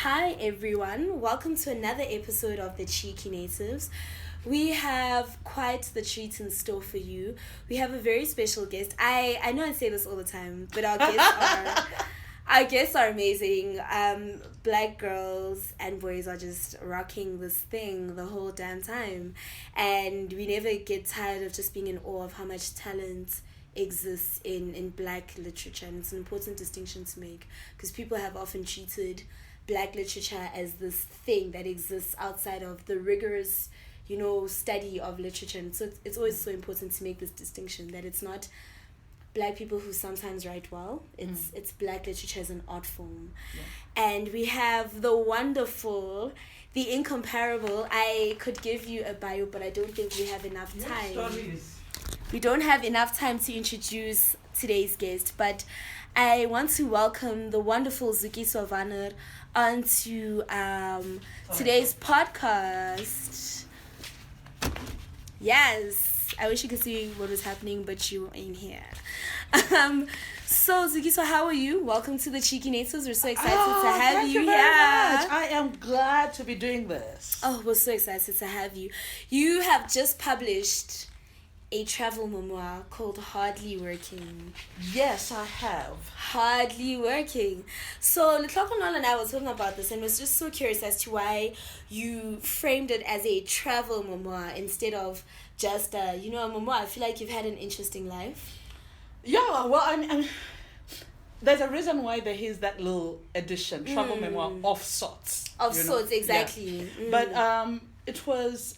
Hi everyone, welcome to another episode of The Cheeky Natives. We have quite the treat in store for you. We have a very special guest. I know I say this all the time, but our guests are amazing. Black girls and boys are just rocking this thing the whole damn time. And we never get tired of just being in awe of how much talent exists in black literature. And it's an important distinction to make because people have often treated black literature as this thing that exists outside of the rigorous, study of literature. And so it's always so important to make this distinction that it's not black people who sometimes write well. It's black literature as an art form. Yeah. And we have the wonderful, the incomparable. I could give you a bio, but I don't think we have enough time. We don't have enough time to introduce today's guest, but I want to welcome the wonderful Zukiswa Wanner onto today's podcast. Yes, I wish you could see what was happening, but you ain't here. So Zukiswa, how are you? Welcome to the Cheeky Natives. We're so excited to have you here. Much. I am glad to be doing this. Oh, we're so excited to have you. You have just published a travel memoir called Hardly Working. Yes, I have. Hardly Working. So Letlhogonolo and I were talking about this and was just so curious as to why you framed it as a travel memoir instead of just a memoir. I feel like you've had an interesting life. Yeah, well, I'm there's a reason why there is that little edition, travel memoir of sorts. Of sorts, exactly. Yeah. But it was,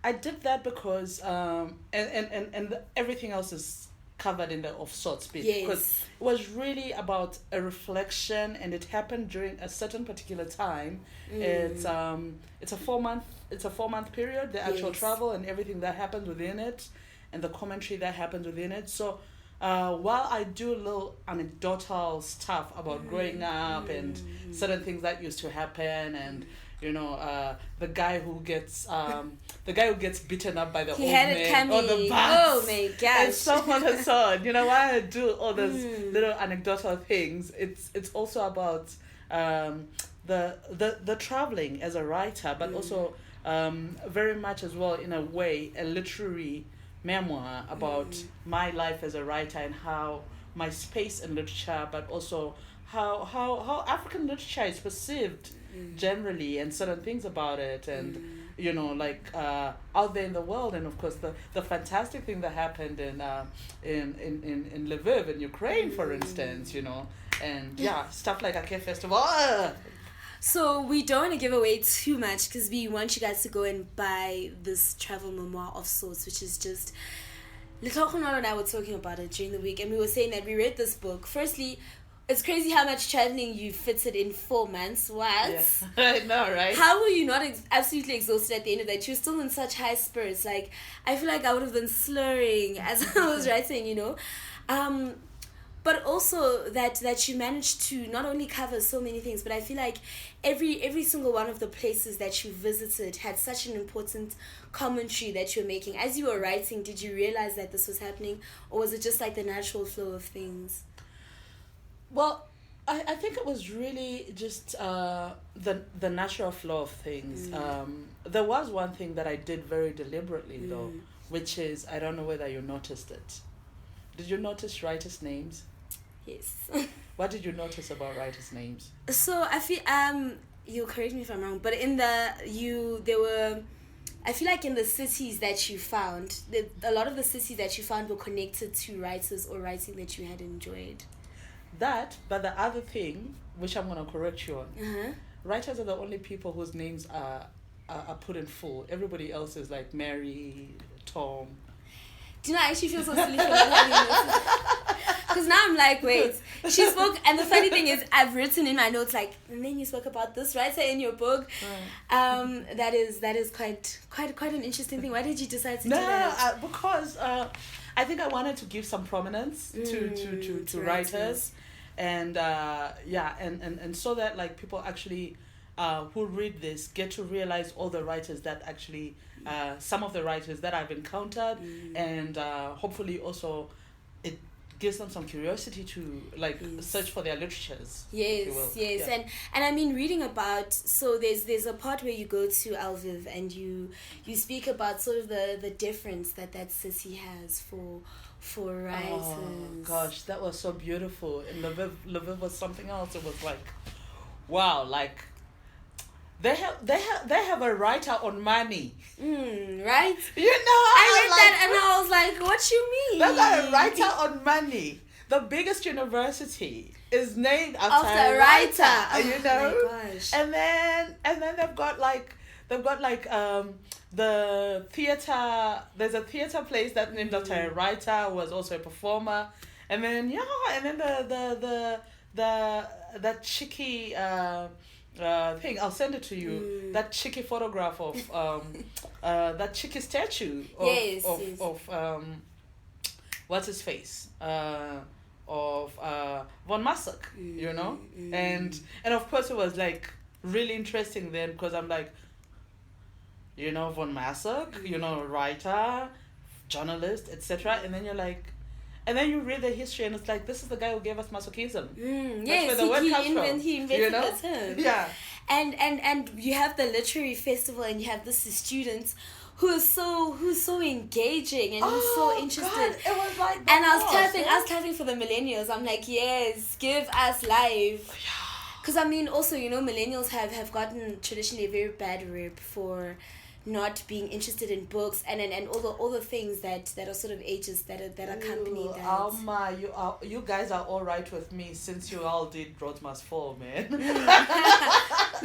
I did that because and everything else is covered in the of sorts bit. Yes. Because it was really about a reflection, and it happened during a certain particular time. It's a 4-month period, the actual travel and everything that happened within it, and the commentary that happened within it. So while I do a little anecdotal stuff about growing up and certain things that used to happen, and the guy who gets beaten up by the old man or the bus, oh my gosh, and so on and so on. While I do all those little anecdotal things, it's also about the traveling as a writer, but also very much as well, in a way, a literary memoir about my life as a writer and how my space in literature, but also how African literature is perceived generally, and certain things about it, and out there in the world. And of course the fantastic thing that happened in Lviv in Ukraine, for instance, and stuff like Ake Festival. So we don't want to give away too much because we want you guys to go and buy this travel memoir of sorts, which is just... Letlhogonolo and I were talking about it during the week, and we were saying that we read this book. Firstly, it's crazy how much traveling you fitted in 4 months. What? Yeah. I know, right? How were you not absolutely exhausted at the end of that? You were still in such high spirits. Like, I feel like I would have been slurring as I was writing, But also that you managed to not only cover so many things, but I feel like every single one of the places that you visited had such an important commentary that you were making. As you were writing, did you realize that this was happening, or was it just like the natural flow of things? Well, I think it was really just the natural flow of things. There was one thing that I did very deliberately, though, which is, I don't know whether you noticed it. Did you notice writers' names? Yes. What did you notice about writers' names? So I feel you'll correct me if I'm wrong, but I feel like in the cities that you found, a lot of the cities that you found were connected to writers or writing that you had enjoyed. That, but the other thing, which I'm going to correct you on, writers are the only people whose names are put in full. Everybody else is like Mary, Tom. Do you know, I actually feel so silly for not having noticed. Because now I'm like, wait, she spoke, and the funny thing is, I've written in my notes, like, and then you spoke about this writer in your book. That is quite an interesting thing. Why did you decide to do that? Because I think I wanted to give some prominence to writers, and and so that like people actually who read this get to realize all the writers that actually some of the writers that I've encountered, and hopefully also it gives them some curiosity to like search for their literatures. Yes. And I mean, reading about, so there's a part where you go to Lviv and you speak about sort of the difference that city has for writers. Oh gosh, that was so beautiful. And Lviv was something else. It was like, wow, like they have a writer on money. Right? You know, I read that and I was like, what you mean? They got a writer on money. The biggest university is named after a writer. You know? Oh my gosh. And then they've got like the theater. There's a theater place that's named after a writer who was also a performer. And then that cheeky thing, I'll send it to you. That cheeky photograph of that cheeky statue of what's his face, of von Masek, you know. And of course it was like really interesting then, because I'm like, you know, von Masek, you know, writer, journalist, etc. And then you're like, and then you read the history and it's like, this is the guy who gave us masochism. Yes, That's where the word comes from. He invented you know? the term. Yeah. And you have the literary festival and you have this student who's so engaging and who's so interested. God, it was like and I was typing for the millennials. I'm like, yes, give us life. Because I mean, also, you know, millennials have gotten traditionally a very bad rep for not being interested in books and all the things that are sort of ages that accompany that. Alma, you guys are all right with me since you all did Road Must Fall, man. We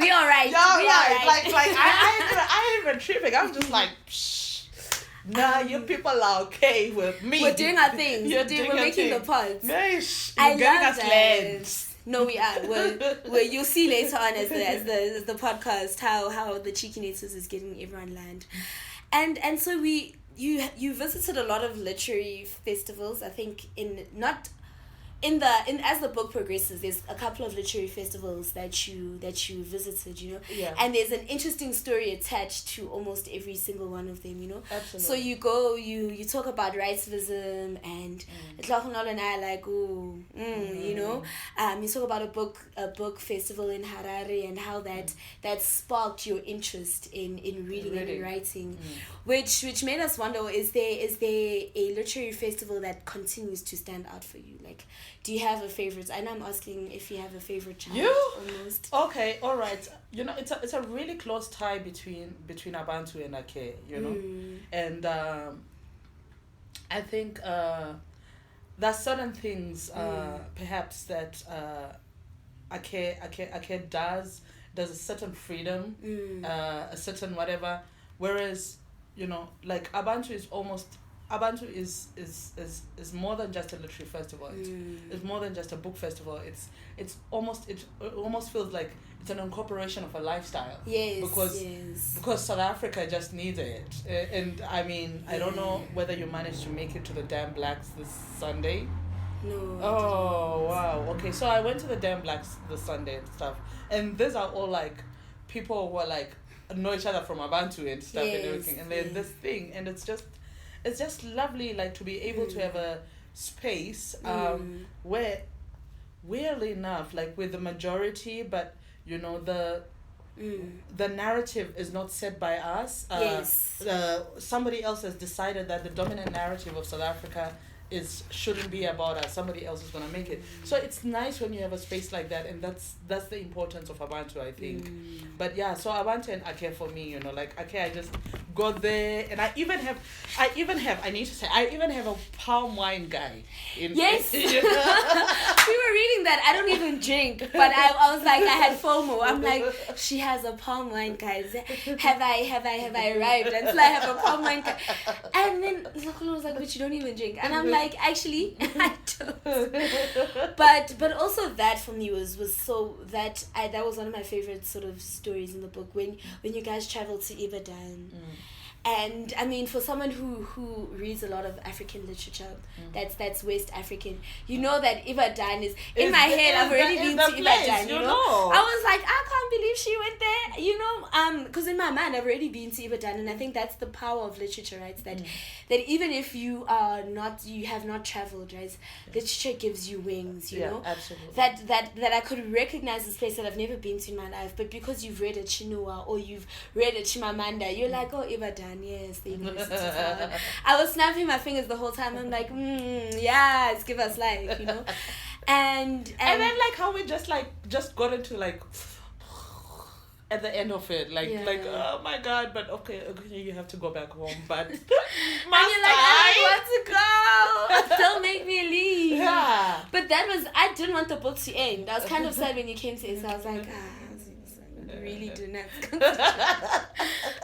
all right. You're right. Like I ain't even tripping. I'm just like, psh. Nah, you people are okay with me. We're doing our things. We're making the pods. Nice. I You're getting love us that. land. No, we are. Well, you'll see later on as the podcast how the Cheeky Natives is getting everyone land, and so you visited a lot of literary festivals. I think as the book progresses, there's a couple of literary festivals that you visited, you know. Yeah. And there's an interesting story attached to almost every single one of them, you know. Absolutely. So you go, you talk about rightivism and and I like, you know. You talk about a book festival in Harare and how that sparked your interest in reading and in writing, which made us wonder, is there a literary festival that continues to stand out for you? Like, do you have a favorite? I know I'm asking if you have a favorite child. Almost. Okay, all right. You know, it's a really close tie between Abantu and Ake, you know. And I think there's certain things perhaps that Ake does a certain freedom, a certain whatever, whereas, you know, like Abantu is more than just a literary festival. It's more than just a book festival. It almost feels like it's an incorporation of a lifestyle. Yes. Because South Africa just needs it. And I mean, I don't know whether you managed to make it to the Damn Blacks this Sunday. No. Oh wow. Okay, so I went to the Damn Blacks this Sunday and stuff, and these are all like people who are like know each other from Abantu and stuff and everything, and then this thing, and it's just lovely, like, to be able to have a space where, weirdly enough, like with the majority, but you know, the narrative is not set by us. Somebody else has decided that the dominant narrative of South Africa shouldn't be about us. Somebody else is gonna make it. So it's nice when you have a space like that, and that's the importance of Abantu, I think. But yeah, so Abantu and Ake for me, you know, like Ake, I just go there, and I even have a palm wine guy. Yes. We were reading that. I don't even drink, but I was like, I had FOMO. I'm like, she has a palm wine guy. Have I arrived? And so I have a palm wine guy. And then Zukiswa was like, but you don't even drink. And I'm like, actually, I don't. But also that for me was so that was one of my favorite sort of stories in the book when you guys traveled to Ibadan. And I mean, for someone who reads a lot of African literature, that's West African, you know that Eva Dan is in my head. I've already been to Eva Dan. You know, I was like, I can't believe she went there. You know, because in my mind, I've already been to Eva Dan, and I think that's the power of literature, right? That even if you have not traveled, right? Literature gives you wings. You know, absolutely. That I could recognize this place that I've never been to in my life, but because you've read a Chinua or you've read a Chimamanda, you're like, oh, Eva Dan. Yes, the university town. I was snapping my fingers the whole time. I'm like, yes, give us life, you know. And then like how we just got into like at the end of it, like oh my god, but okay, you have to go back home, but and you're like, I want to go. Don't make me leave. Yeah. But I didn't want the book to end. I was kind of sad when you came to it, so I was like, really didn't have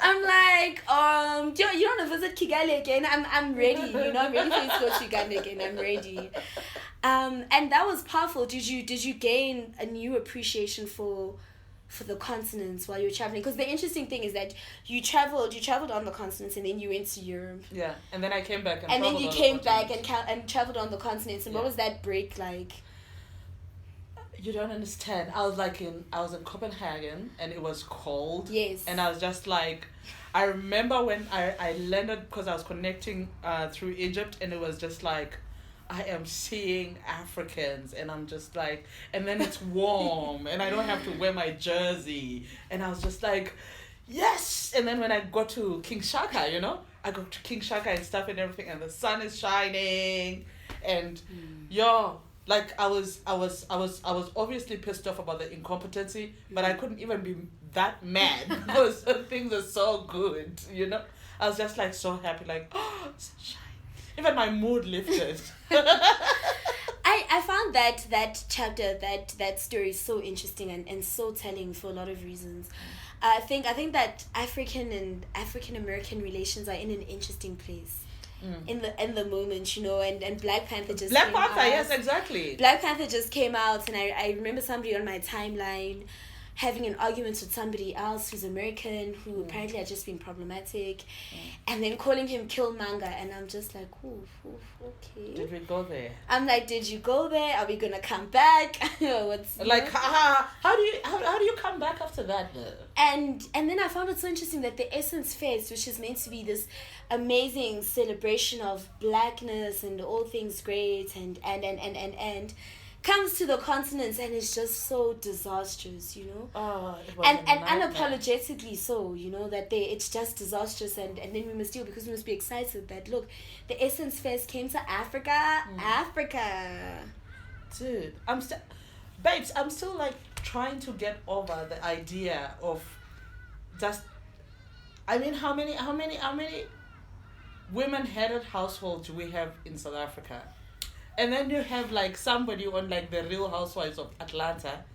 I'm like, you want to visit Kigali again? I'm ready, you know, I'm ready for you to go to Uganda again. I'm ready. And that was powerful. Did you gain a new appreciation for the continents while you were traveling? Because the interesting thing is that you traveled on the continents, and then you went to Europe. Yeah, and then I came back and then you came back and traveled on the continents. And what was that break like? You don't understand. I was in Copenhagen, and it was cold. Yes. And I was just like, I remember when I landed, because I was connecting through Egypt, and it was just like, I am seeing Africans, and I'm just like, and then it's warm, and I don't have to wear my jersey, and I was just like, yes. And then when I got to King Shaka, you know, I got to King Shaka and stuff and everything, and the sun is shining, and like I was obviously pissed off about the incompetency, but I couldn't even be that mad because things are so good, you know. I was just like so happy, like, oh, sunshine. Even my mood lifted. I found that chapter, that story so interesting and so telling for a lot of reasons. I think that African and African American relations are in an interesting place. In the moment, you know, and Black Panther just came out. Yes, exactly. Black Panther just came out, and I remember somebody on my timeline having an argument with somebody else who's American, who apparently had just been problematic, and then calling him Killmonger, and I'm just like, okay. Did we go there? I'm like, did you go there? Are we gonna come back? What's like, how do you come back after that though? And then I found it so interesting that the Essence Fest, which is meant to be this amazing celebration of blackness and all things great and comes to the continents, and it's just so disastrous, you know. And unapologetically so, you know, that it's just disastrous, and then we must deal, because we must be excited that, look, the Essence Fest came to Africa. Dude, I'm still like trying to get over the idea of just, I mean, how many women-headed households do we have in South Africa? And then you have like somebody on like the Real Housewives of Atlanta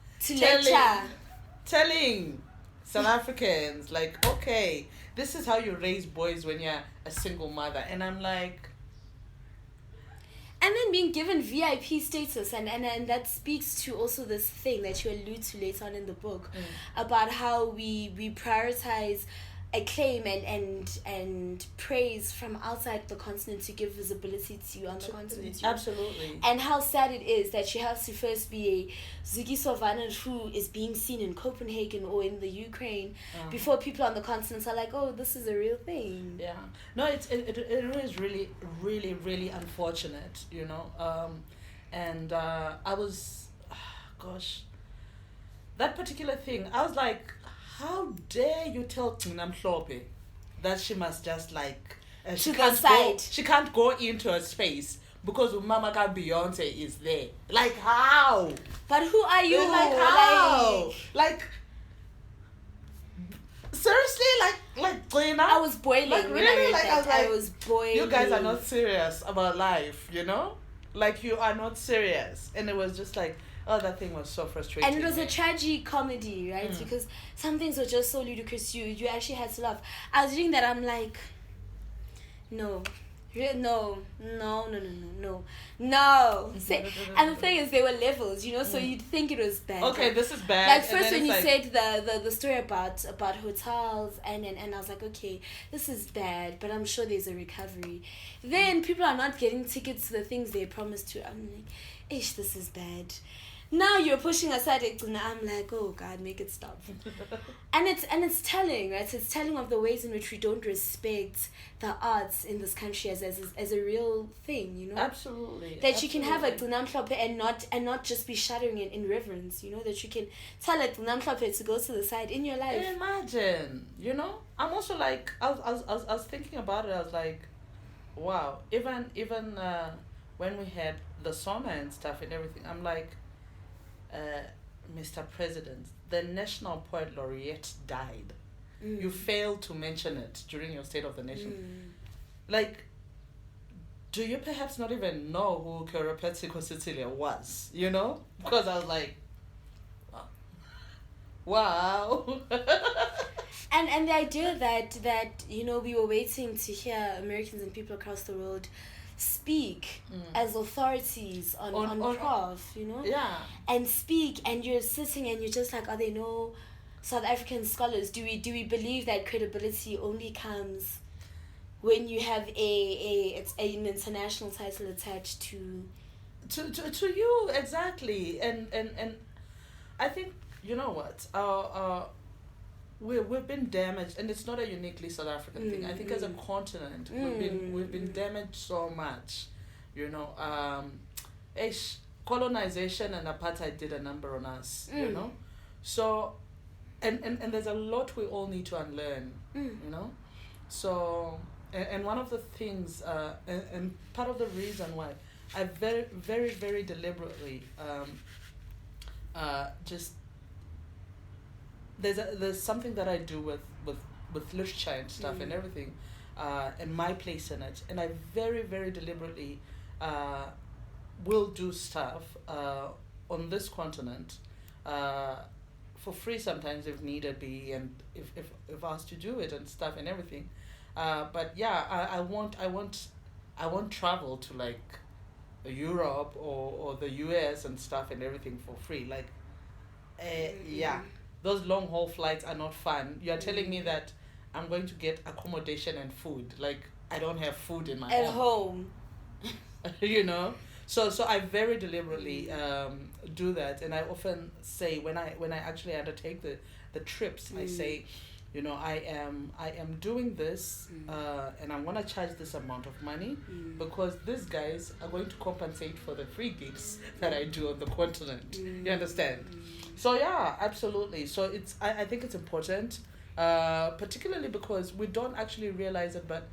telling South Africans like, okay, this is how you raise boys when you're a single mother. And I'm like, and then being given VIP status, and that speaks to also this thing that you allude to later on in the book about how we prioritize acclaim and praise from outside the continent to give visibility to on the continent. Absolutely. And how sad it is that you have to first be a Zukiswa Wanner who is being seen in Copenhagen or in the Ukraine before people on the continent are like, oh, this is a real thing. Yeah. No, it is really, really, really unfortunate, you know. And I was, gosh, that particular thing, I was like, how dare you tell Mnamhlope that she must just like she can't go into a space because Mama Beyonce is there. Like how? But who are you? Like how? Like seriously, like Glenna? I was boiling. Like really? Like I was boiling. You guys are not serious about life, you know? Like you are not serious. And it was just like, oh, that thing was so frustrating. And it was a tragic comedy, right? Because some things were just so ludicrous. You actually had to laugh. I was reading that, I'm like, no, No. Say, and the thing is, there were levels, so you'd think it was bad. Okay, this is bad. Like first when you said the story about hotels and I was like, okay, this is bad, but I'm sure there's a recovery. Then people are not getting tickets to the things they promised to. I'm like, ish, this is bad. Now you're pushing aside it, and I'm like, oh God, make it stop. and it's telling, right? It's telling of the ways in which we don't respect the arts in this country as a real thing, Absolutely. That you can have a Gcinamhlophe and not just be shuddering it in reverence, that you can tell a Gcinamhlophe to go to the side in your life. Imagine, I'm also like, I was thinking about it. I was like, wow. Even when we had the summer and stuff and everything, I'm like, Mr. President, the National Poet Laureate died. You failed to mention it during your State of the Nation. Like, do you perhaps not even know who Zukiswa Cele was? Because I was like, wow. and the idea that we were waiting to hear Americans and people across the world speak as authorities on craft, Yeah. and speak, and you're sitting and you're just like, are there no South African scholars? Do we believe that credibility only comes when you have an international title attached to you? Exactly. And I think, you know what, we've been damaged, and it's not a uniquely South African thing. I think as a continent, we've been damaged so much, colonization and apartheid did a number on us, so and there's a lot we all need to unlearn, so and one of the things and part of the reason why I very, very, very deliberately just there's something that I do with literature and stuff and everything, and my place in it, and I very, very deliberately will do stuff on this continent for free sometimes if needed be, and if asked to do it and stuff and everything, but yeah, I won't travel to like Europe or the US and stuff and everything for free, like yeah. Those long haul flights are not fun. You're telling me that I'm going to get accommodation and food. Like, I don't have food in my home. So I very deliberately do that, and I often say when I actually undertake the trips, I say, I am doing this, and I'm gonna charge this amount of money because these guys are going to compensate for the free gigs that I do on the continent. You understand? So yeah, absolutely. So I think it's important, particularly because we don't actually realize it, but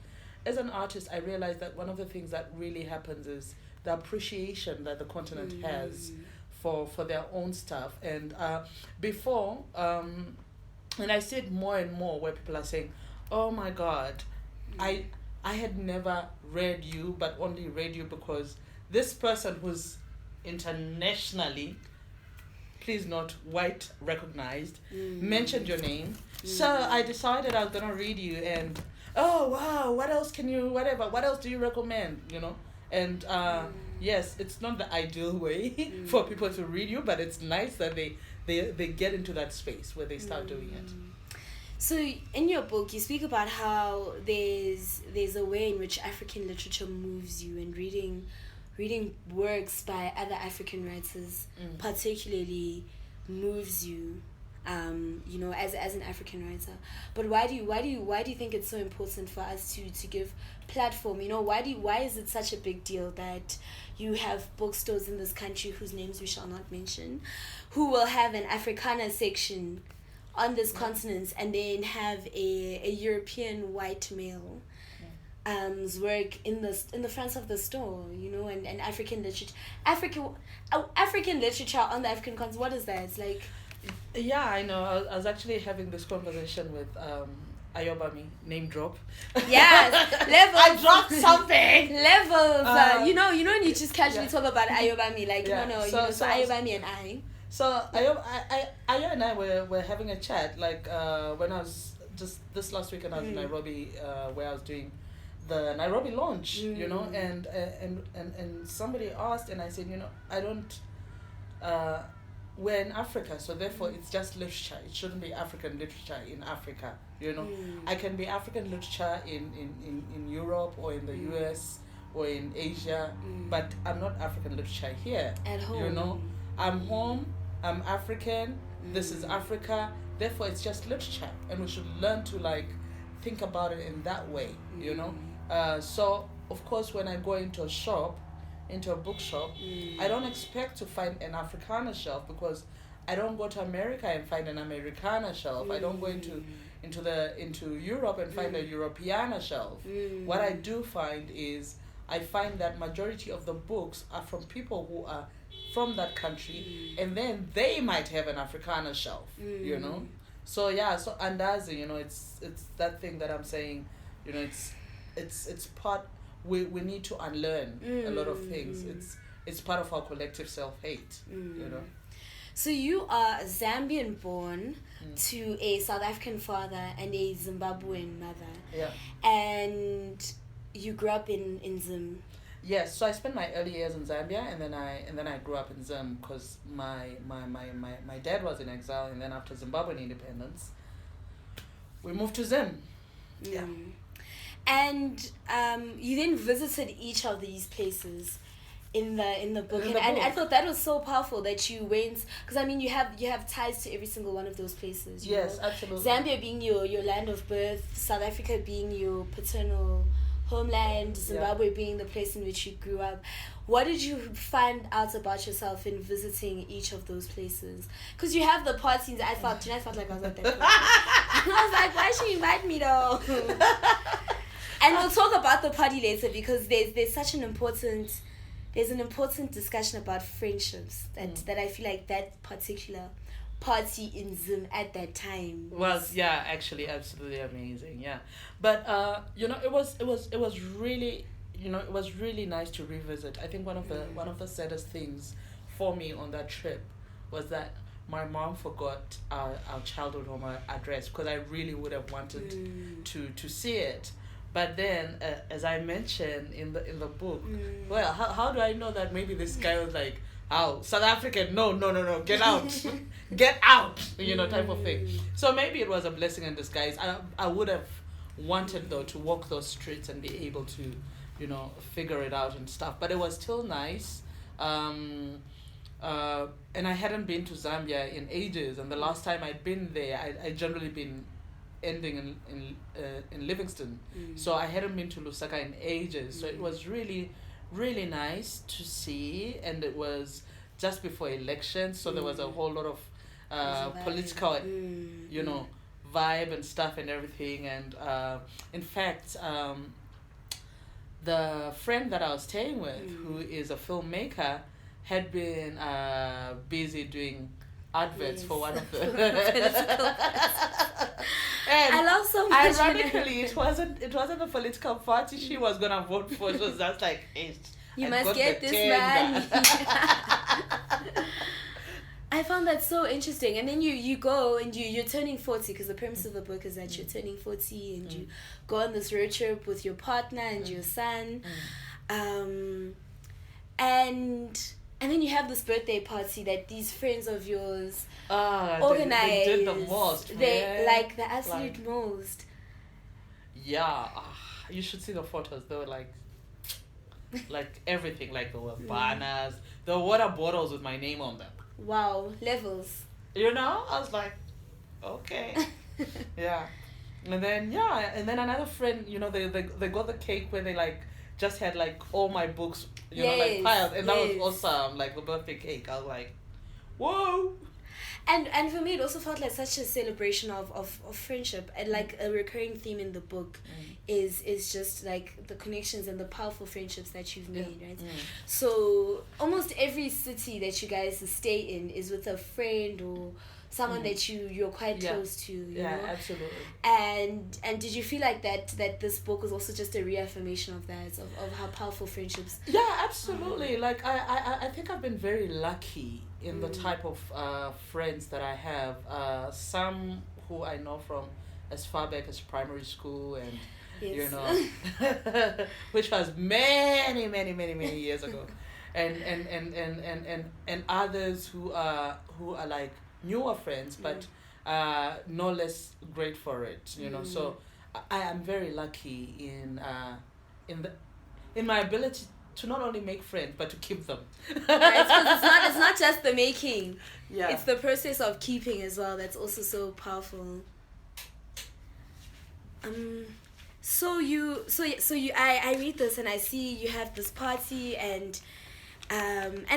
as an artist, I realize that one of the things that really happens is the appreciation that the continent has for their own stuff. And before, and I see it more and more where people are saying, oh my God, I had never read you, but only read you because this person who's internationally, please not white recognized, mentioned your name. So I decided I was going to read you, and oh wow, what else do you recommend, and yes, it's not the ideal way for people to read you, but it's nice that they get into that space where they start doing it. So in your book you speak about how there's a way in which African literature moves you, and reading works by other African writers particularly moves you, as an African writer. But why do you think it's so important for us to give platform? Why is it such a big deal that you have bookstores in this country whose names we shall not mention, who will have an Africana section on this continent, and then have a European white male work in the front of the store, and African literature, African literature on the African continent. What is that? It's like, yeah, I know. I was actually having this conversation with Ayobami, name drop. Yes, levels. I dropped something. Levels. When you just casually talk about Ayobami, like so Ayobami and I. So Ayo and I were having a chat, like when I was just this last weekend I was in Nairobi, where I was doing the Nairobi launch, you know, and somebody asked, and I said, you know, I don't. We're in Africa, so therefore it's just literature. It shouldn't be African literature in Africa, you know. I can be African literature in Europe or in the US or in Asia, but I'm not African literature here. At home. You know, I'm home, I'm African, this is Africa, therefore it's just literature, and we should learn to like think about it in that way, you know. So of course when I go into a bookshop, I don't expect to find an Africana shelf, because I don't go to America and find an Americana shelf. I don't go into Europe and find a Europeana shelf. What I do find is I find that majority of the books are from people who are from that country, and then they might have an Africana shelf, you know. So yeah, so andazi, you know, it's that thing that I'm saying, you know, it's part. We need to unlearn a lot of things. It's part of our collective self-hate, you know. So you are Zambian born to a South African father and a Zimbabwean mother. Yeah. And you grew up in Zim. Yes, so I spent my early years in Zambia, and then I grew up in Zim, because my dad was in exile, and then after Zimbabwean independence, we moved to Zim. Yeah. And you then visited each of these places in the book, and I thought that was so powerful that you went, because I mean you have ties to every single one of those places. Yes, know? Absolutely. Zambia being your land of birth, South Africa being your paternal homeland, Zimbabwe being the place in which you grew up. What did you find out about yourself in visiting each of those places? Because you have the parties. I felt like I was at that place. I was like, why should you invite me though? And we'll talk about the party later, because there's such an important discussion about friendships that I feel like that particular party in Zim at that time was actually absolutely amazing. Yeah, but you know, it was really, you know, it was really nice to revisit. I think one of the saddest things for me on that trip was that my mom forgot our childhood home address, because I really would have wanted to see it. But then, as I mentioned in the book, well, how do I know that maybe this guy was like, oh, South African, no, get out, get out, you know, type of thing. So maybe it was a blessing in disguise. I would have wanted, though, to walk those streets and be able to, you know, figure it out and stuff. But it was still nice. And I hadn't been to Zambia in ages. And the last time I'd been there, I'd generally been ending in Livingston, so I hadn't been to Lusaka in ages. So it was really, really nice to see, and it was just before elections, so there was a whole lot of political, you know, vibe and stuff and everything. And in fact, the friend that I was staying with, who is a filmmaker, had been busy doing adverts for one of the and I love so much. Ironically, it wasn't the political party she was gonna vote for. It was just like, hey, you must get this man. I found that so interesting. And then you go and you're turning 40, because the premise of the book is that you're turning 40 and you go on this road trip with your partner and your son, and then you have this birthday party that these friends of yours organized. They did the most. They like the absolute most. Yeah, you should see the photos. They were like everything. Like there were banners, there were water bottles with my name on them. Wow, levels. You know, I was like, okay, yeah, and then another friend. You know, they got the cake where they like just had like all my books, you know, like piled, and that was awesome. Like the birthday cake, I was like, whoa. And for me, it also felt like such a celebration of friendship, and like a recurring theme in the book is just like the connections and the powerful friendships that you've made, right? So almost every city that you guys stay in is with a friend or someone that you're quite close to, you know? Absolutely. And did you feel like that this book was also just a reaffirmation of that, of how powerful friendships? Yeah, absolutely. Like I think I've been very lucky in the type of friends that I have. Some who I know from as far back as primary school, and Yes. you know, which was many, many, many, many years ago, and others who are like newer friends, but no less great for it, you know. So I am very lucky in my ability to not only make friends but to keep them. Right, 'cause it's not just the making. Yeah. It's the process of keeping as well that's also so powerful. I read this and I see you have this party and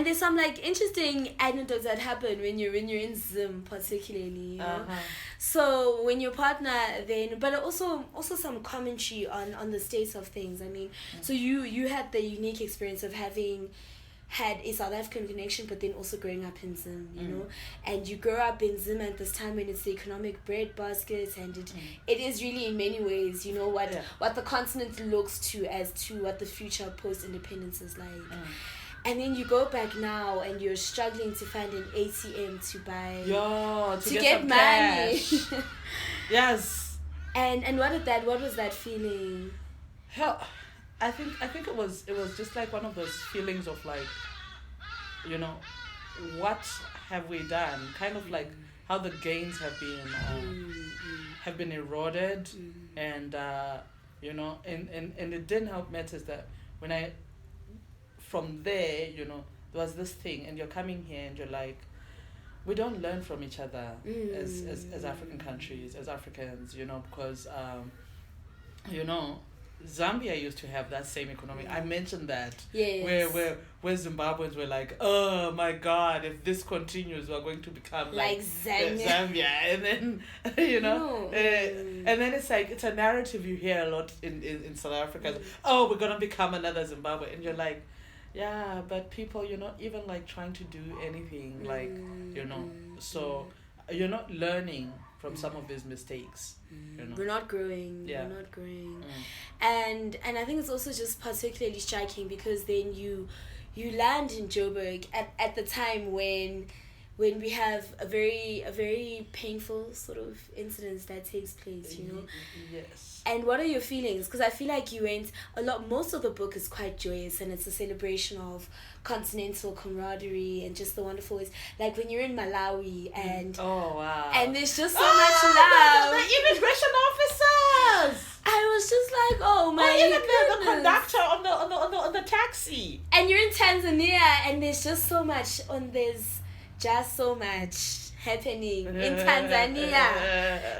there's some like interesting anecdotes that happen when you're in Zim particularly, you know. So when your partner then, but also some commentary on the states of things. I mean, so you had the unique experience of having had a South African connection, but then also growing up in Zim, you know, and you grow up in Zim at this time when it's the economic breadbasket, and it is really in many ways, you know, what the continent looks to as to what the future post-independence is like. And then you go back now and you're struggling to find an ATM to buy, to get money. Yes. And what was that feeling? Hell, I think it was just like one of those feelings of like, you know, what have we done? Kind of like how the gains have been eroded, and you know, and it didn't help matters that when from there, you know, there was this thing, and you're coming here and you're like, we don't learn from each other as African countries, as Africans, you know, because you know, Zambia used to have that same economy. I mentioned that. Yes. Where Zimbabweans were like, oh my God, if this continues, we're going to become like Zambia. And then, you know, and then it's like, it's a narrative you hear a lot in South Africa. Oh, we're going to become another Zimbabwe. And you're like, yeah, but people, you're not even like trying to do anything, like, you know, so you're not learning from some of these mistakes, you know. We're not growing. We're not growing. And I think it's also just particularly striking because then you land in Joburg at the time when we have a very painful sort of incident that takes place, you know. Yes. And what are your feelings? Because I feel like you went most of the book is quite joyous, and it's a celebration of continental camaraderie and just the wonderful ways. Like when you're in Malawi and oh wow, and there's just so much love. The immigration officers. I was just like, oh my or even goodness. the conductor on the taxi. And you're in Tanzania, and there's just so much happening in Tanzania,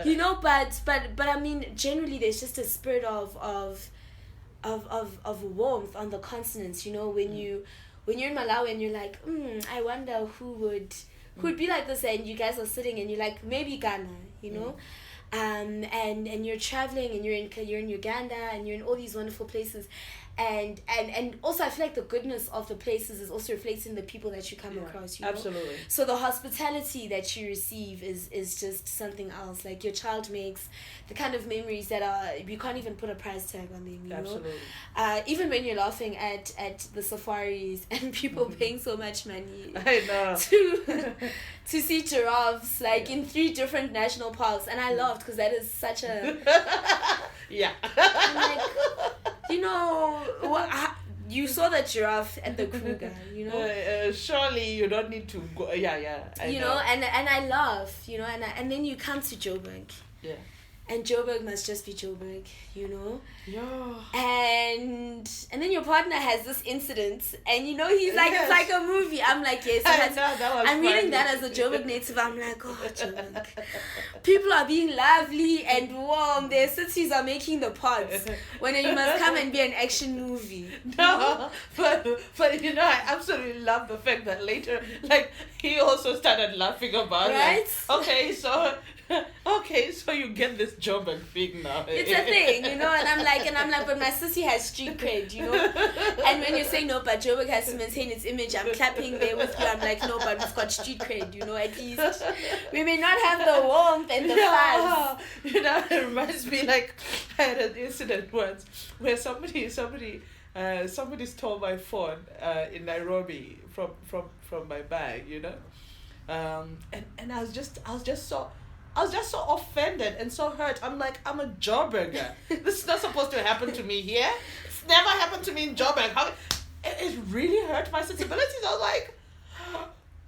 you know. But I mean, generally, there's just a spirit of warmth on the continents, you know. When you're in Malawi and you're like, I wonder who would be like this, and you guys are sitting and you're like, maybe Ghana, you know. And you're traveling and you're in Uganda and you're in all these wonderful places, and also I feel like the goodness of the places is also reflected in the people that you come across, you know? Absolutely. So the hospitality that you receive is just something else. Like your child makes the kind of memories that you can't even put a price tag on them, you Absolutely. know. Even when you're laughing at the safaris and people paying so much money I know. to see giraffes like in 3 different national parks, and I laughed because that is such a I'm like, you know, you saw the giraffe at the Kruger, you know. Surely you don't need to go. I know. And I laugh, you know, and then you come to Joburg. Yeah. And Joburg must just be Joburg, you know. Yeah. And then your partner has this incident, and you know he's like, it's like a movie. I'm like, yes. I'm reading that as a Joburg native. I'm like, oh, Joburg. People are being lovely and warm. Their cities are making the pods. When you must come and be an action movie. No, but you know, I absolutely love the fact that later, like, he also started laughing about it. Right? Like, okay, so you get this Joburg thing now. It's a thing, you know, and I'm like, but my sissy has street cred, you know. And when you say no, but Joburg has to maintain its image, I'm clapping there with you. I'm like, no, but we've got street cred, you know. At least we may not have the warmth and the fuzz. You know, it reminds me, like, I had an incident once where somebody stole my phone in Nairobi from my bag, you know. And I was just so I was just so offended and so hurt. I'm like, I'm a Joburger. This is not supposed to happen to me here. It's never happened to me in Joburg. It really hurt my sensibilities. I was like,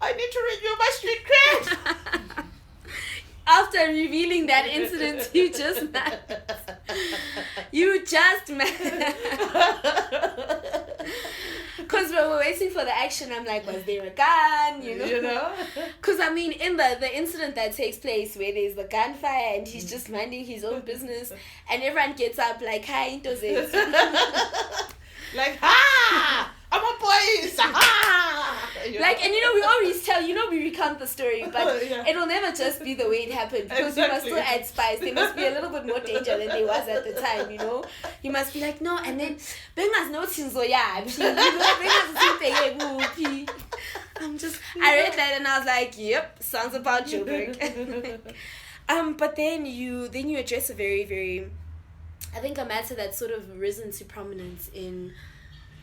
I need to renew my street cred. After revealing that incident, you just met. Because we were waiting for the action, I'm like, was there a gun? You know? Because I mean, in the incident that takes place where there's the gunfire and he's just minding his own business, and everyone gets up like, hi, into this. Like, ha! I'm a boys! Ha! Like, and we always tell, we recount the story, but it'll never just be the way it happened, because you must still add spice. There must be a little bit more danger than there was at the time, You must be like, no, and then Benga's noticing, so yeah, I read that and I was like, yep, sounds about Joburg. But then you address a very, very, I think, a matter that's sort of risen to prominence in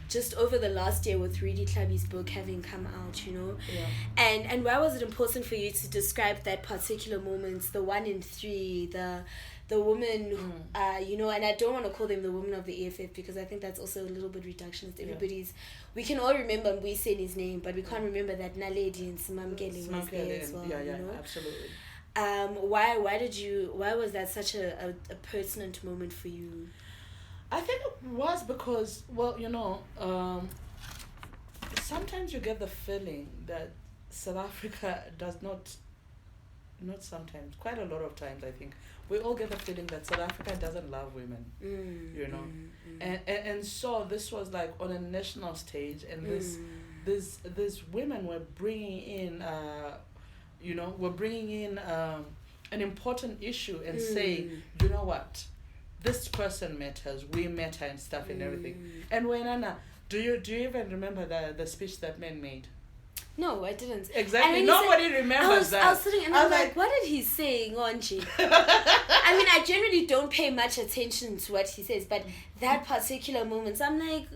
just over the last year with Rudy Klabi's book having come out, Yeah. And why was it important for you to describe that particular moment, the 1 in 3, the woman, and I don't want to call them the women of the EFF, because I think that's also a little bit reductionist. We can all remember Mbuise's name, but we can't remember that Naledi and Simamkele was there as well. Yeah, absolutely. Why was that such a pertinent moment for you? I think it was because, sometimes you get the feeling that South Africa does not sometimes, quite a lot of times, I think, we all get the feeling that South Africa doesn't love women, And so this was like on a national stage, and these women were bringing in, an important issue and saying, you know what? This person matters, we matter and stuff and everything. And when Anna, do you even remember the speech that man made? No, I didn't. Exactly. Nobody remembers that. I was sitting and I was like, what did he say, Ngonji? I mean, I generally don't pay much attention to what he says, but that particular moment, I'm like,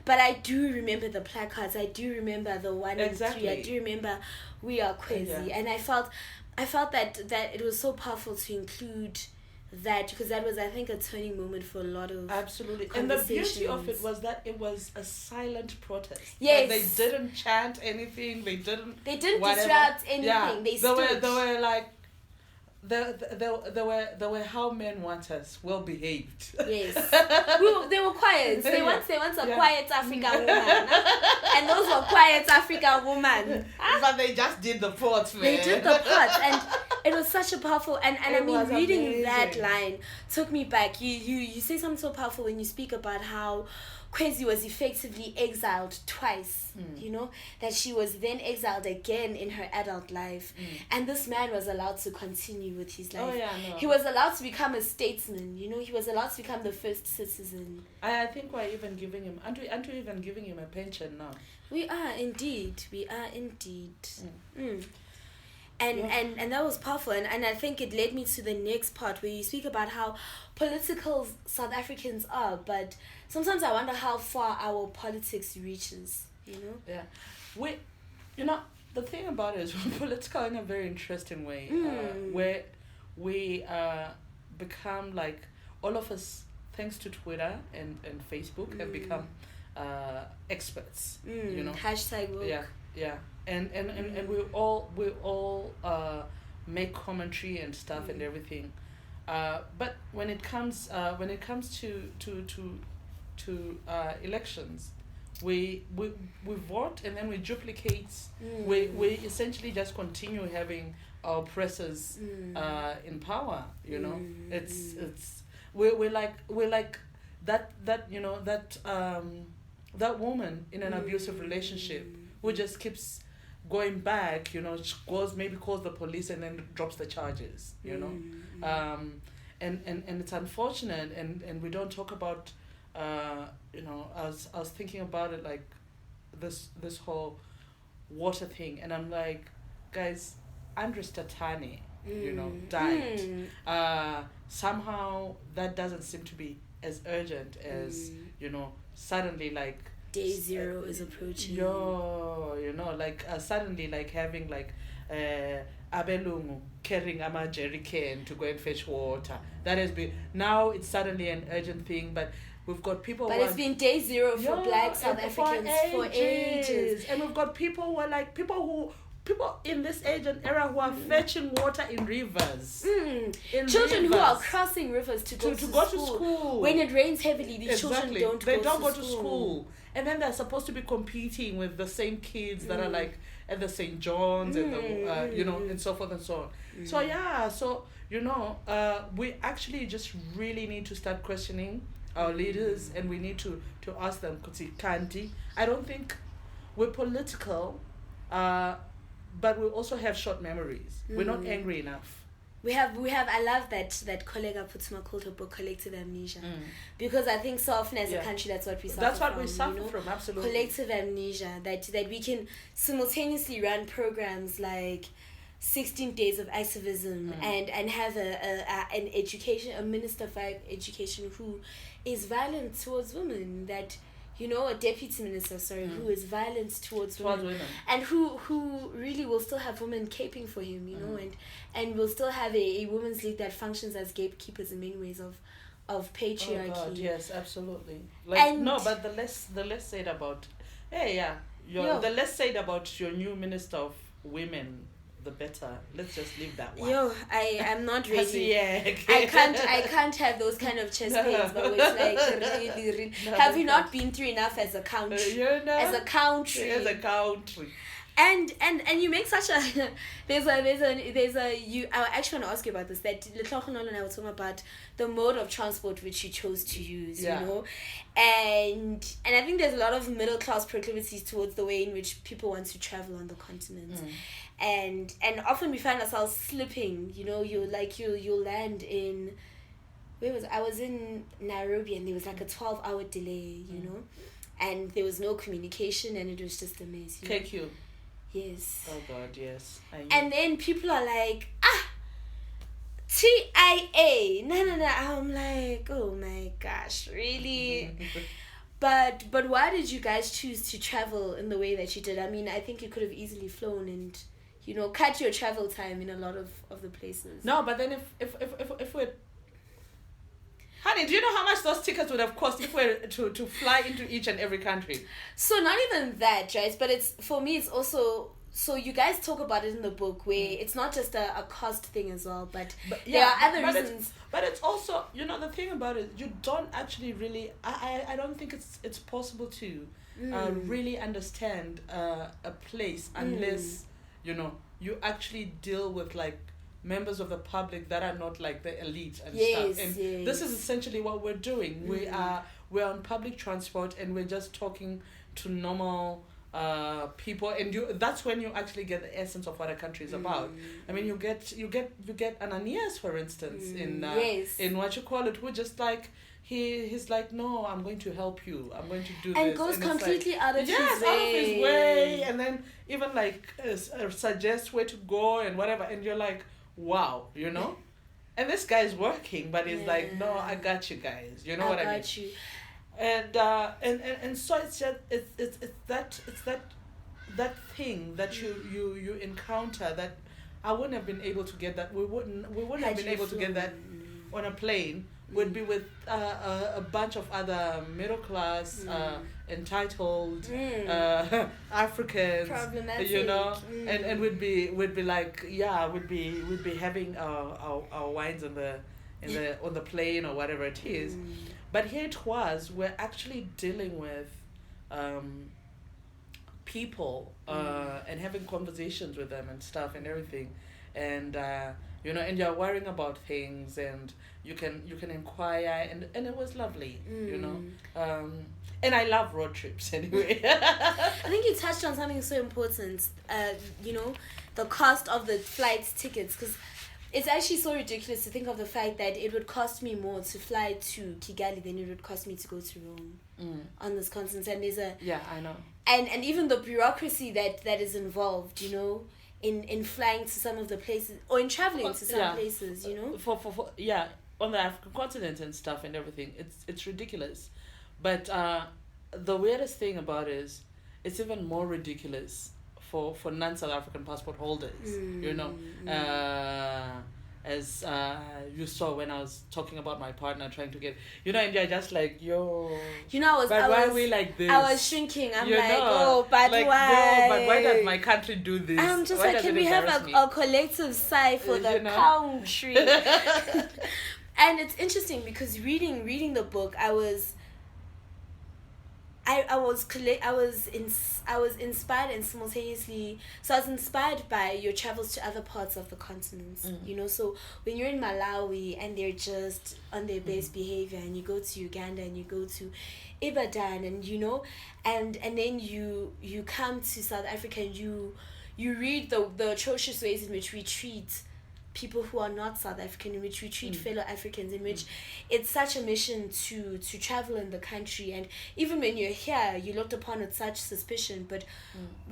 but I do remember the placards. I do remember the 1 in 3. I do remember we are Kwezi, and I felt that it was so powerful to include that, because that was, I think, a turning moment for a lot of absolutely. And the beauty of it was that it was a silent protest. Yes, like, they didn't chant anything. They didn't disrupt anything. Yeah. They were like. There were how men want us, well behaved. Yes, they were quiet. They want a quiet African woman, and those were quiet African women. But they just did the part, man. They did the part, and it was such a powerful. And I mean, reading amazing. That line took me back. You say something so powerful when you speak about how Kwezi was effectively exiled twice, that she was then exiled again in her adult life. And this man was allowed to continue with his life. Oh, yeah, no. He was allowed to become a statesman, he was allowed to become the first citizen. I think we're even giving him, aren't we even giving him a pension now? We are indeed. And that was powerful, and I think it led me to the next part where you speak about how political South Africans are, but sometimes I wonder how far our politics reaches, Yeah. The thing about it is we're political in a very interesting way, where we become, like, all of us, thanks to Twitter and Facebook, have become experts, Hashtag woke. Yeah. And we all make commentary and stuff and everything, but when it comes to elections, we vote and then we duplicate. We essentially just continue having our oppressors in power. We're like that woman in an abusive relationship who just keeps going back, she calls the police and then drops the charges, and it's unfortunate, and we don't talk about, I was thinking about it, like this whole water thing, and I'm like, guys, Andres Tatane, died. Somehow that doesn't seem to be as urgent as, suddenly, like, day zero is approaching. Like suddenly like having like abelungu carrying a jerry can to go and fetch water. That has been, now it's suddenly an urgent thing, but we've got people. But it's been day zero for Black South Africans for ages. And we've got people who are like people in this age and era who are fetching water in rivers. Children who are crossing rivers to go to school. When it rains heavily, these children don't go to school. And then they're supposed to be competing with the same kids that are like at the St. John's and the and so forth and so on. So we actually just really need to start questioning our leaders, and we need to ask them, Kanti, I don't think we're political, but we also have short memories. We're not angry enough. We have. I love that Kollega Putsuma called her book Collective Amnesia, because I think so often as a country that's what we suffer from. That's what we suffer from, absolutely. Collective amnesia, that we can simultaneously run programs like 16 days of activism and have an education, a minister for education who is violent towards women, that a deputy minister, who is violent towards women, and who really will still have women caping for him, and will still have a women's league that functions as gatekeepers in many ways of patriarchy. Oh God, yes, absolutely. But the less said about, the less said about your new minister of women, the better. Let's just leave that one. I'm not ready. I can't have those kind of chest pains, but it's like really. No, have we not been through enough as a country? As a country. And you make such a I actually want to ask you about this, that Letlhogonolo and I were talking about the mode of transport which you chose to use, and I think there's a lot of middle class proclivities towards the way in which people want to travel on the continent. And often we find ourselves slipping, you'll land in, I was in Nairobi, and there was like a 12-hour delay, and there was no communication, and it was just a mess. KQ. Yes. Oh God, yes. And then people are like, TIA. No. I'm like, oh my gosh, really? But why did you guys choose to travel in the way that you did? I mean, I think you could have easily flown and, cut your travel time in a lot of the places. No, but then if we're... Honey, do you know how much those tickets would have cost if we were to fly into each and every country? So not even that, right? But for me, it's also... So you guys talk about it in the book, where it's not just a cost thing as well, but there are other reasons. But it's also, the thing about it, you don't actually really... I don't think it's possible to really understand a place unless, you actually deal with, like, members of the public that are not like the elite and stuff. And this is essentially what we're doing. We're on public transport, and we're just talking to normal people, and that's when you actually get the essence of what a country is about. I mean, you get Ananias, for instance, in what you call it, who just like he's like, no, I'm going to help you, I'm going to do and this, goes and completely like, out of his way. out of his way, and then even like suggests where to go and whatever, and you're like, wow, and this guy's working, but he's like, no, I got you guys, what I mean? I got you. And so it's just it's that thing that you encounter that I wouldn't have been able to get, that we wouldn't have been able to get that on a plane. Would be with a bunch of other middle class, entitled Africans, problematic, and we'd be like, we'd be having our wines on the plane or whatever it is. But here it was, we're actually dealing with people and having conversations with them and stuff and everything, and and you're worrying about things, and you can inquire, and it was lovely, and I love road trips anyway. I think you touched on something so important, the cost of the flight tickets, because it's actually so ridiculous to think of the fact that it would cost me more to fly to Kigali than it would cost me to go to Rome on this continent. And there's I know. And even the bureaucracy that is involved, in flying to some of the places, or in traveling to some places, For on the African continent and stuff and everything, it's ridiculous. But the weirdest thing about it is it's even more ridiculous for non-South African passport holders. You know, as you saw when I was talking about my partner trying to get, you know, and you're just like, yo, you know, why are we like this? I was shrinking. I'm you like, know, oh, but like, why? No, but why does my country do this? I'm just why like, can we have a collective sigh for the country? And it's interesting because reading the book, I was inspired, and simultaneously, so I was inspired by your travels to other parts of the continents. You know, so when you're in Malawi and they're just on their best behavior, and you go to Uganda and you go to Ibadan, and you know, and then you come to South Africa and you read the atrocious ways in which we treat people who are not South African, in which we treat fellow Africans, in which it's such a mission to travel in the country, and even when you're here, you're looked upon with such suspicion, but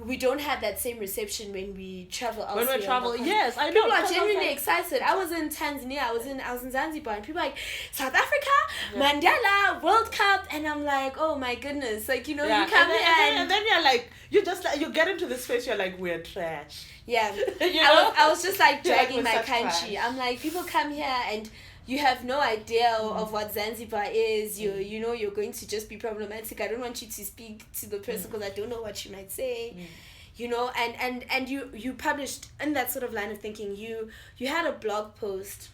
we don't have that same reception when we travel elsewhere. When we travel, yes, I know. People are genuinely excited. I was in Tanzania, I was in Zanzibar, and people are like, South Africa, Mandela, World Cup, and I'm like, oh my goodness, like, you know, you come here and then you're like, you get into this space, you're like, we're trash. Yeah, you know? I was just like dragging my country. Trash. I'm like, people come here and you have no idea of what Zanzibar is. You know, you're going to just be problematic. I don't want you to speak to the person because I don't know what you might say. You know, and you published in that sort of line of thinking. You had a blog post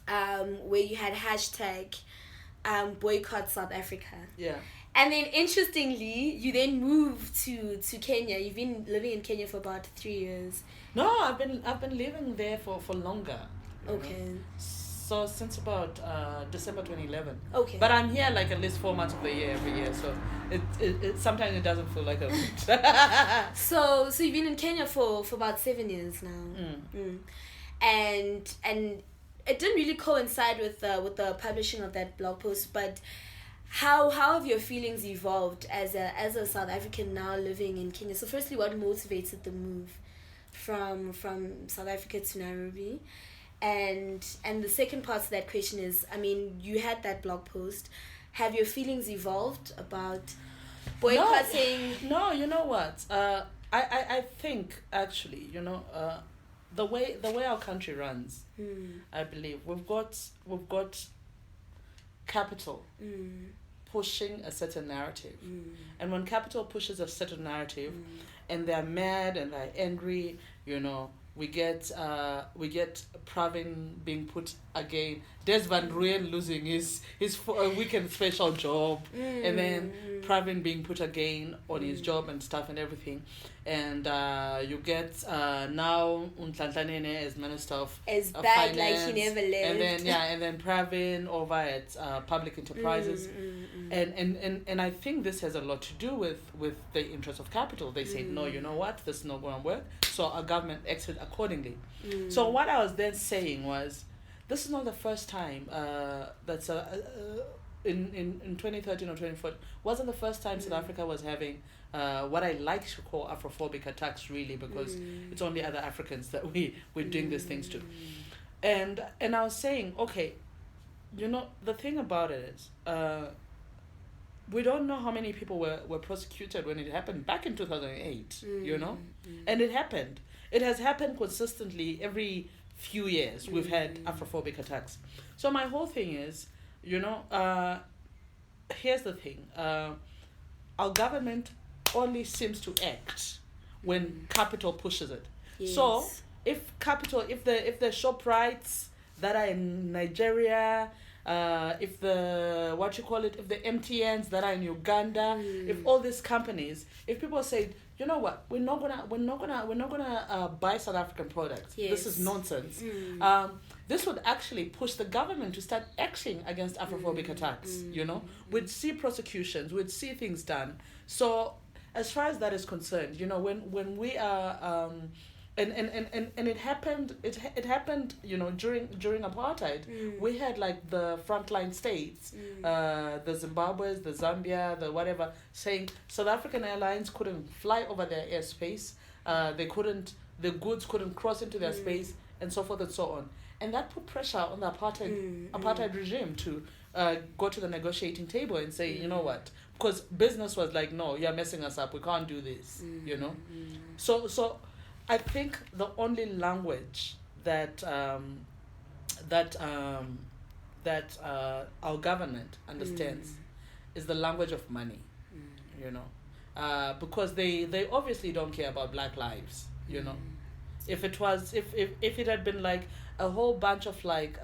where you had hashtag boycott South Africa. Yeah. And then, interestingly, you then moved to Kenya. You've been living in Kenya for about 3 years. No, I've been living there for longer. Okay. Know? So since about December 2011. Okay. But I'm here like at least 4 months of the year every year. So it sometimes it doesn't feel like a week. So you've been in Kenya for about 7 years now. And it didn't really coincide with the publishing of that blog post, but. How have your feelings evolved as a South African now living in Kenya? So firstly, what motivated the move from South Africa to Nairobi? And the second part to that question is, I mean, you had that blog post. Have your feelings evolved about boycotting? No, you know what? I think actually, you know, the way our country runs, I believe we've got capital pushing a certain narrative, and when capital pushes a certain narrative, and they're mad and they're angry, you know, we get Pravin being put again, Des Van Rooyen losing his weekend special job, and then Pravin being put again on his job and stuff and everything, and you get now Unhlanhlanene as Minister of as bad Finance, like he never left, and then Pravin over at Public Enterprises, and I think this has a lot to do with the interest of capital. They said, no, you know what, this is not going to work, so our government acted accordingly. So what I was then saying was, this is not the first time that's in 2013 or 2014 wasn't the first time South Africa was having what I like to call Afrophobic attacks, really, because it's only other Africans that we're doing these things to. And I was saying, okay, you know, the thing about it is, we don't know how many people were prosecuted when it happened back in 2008, you know? And it happened. It has happened consistently every few years. We've had Afrophobic attacks. So my whole thing is, you know, here's the thing. Our government only seems to act when capital pushes it. Yes. So if the ShopRites that are in Nigeria, if the MTNs that are in Uganda, if all these companies, if people say, you know what, we're not gonna buy South African products. Yes. This is nonsense. This would actually push the government to start acting against Afrophobic attacks. You know, we'd see prosecutions, we'd see things done. So as far as that is concerned, you know, when we are and it happened, you know, during apartheid. We had like the frontline states, the Zimbabweans, the Zambia, the whatever, saying South African airlines couldn't fly over their airspace, the goods couldn't cross into their space, and so forth and so on. And that put pressure on the apartheid regime to go to the negotiating table and say, you know what? Because business was like, no, you're messing us up. We can't do this, you know? So I think the only language that our government understands is the language of money, you know? Because they obviously don't care about black lives, you know? If it had been like a whole bunch of like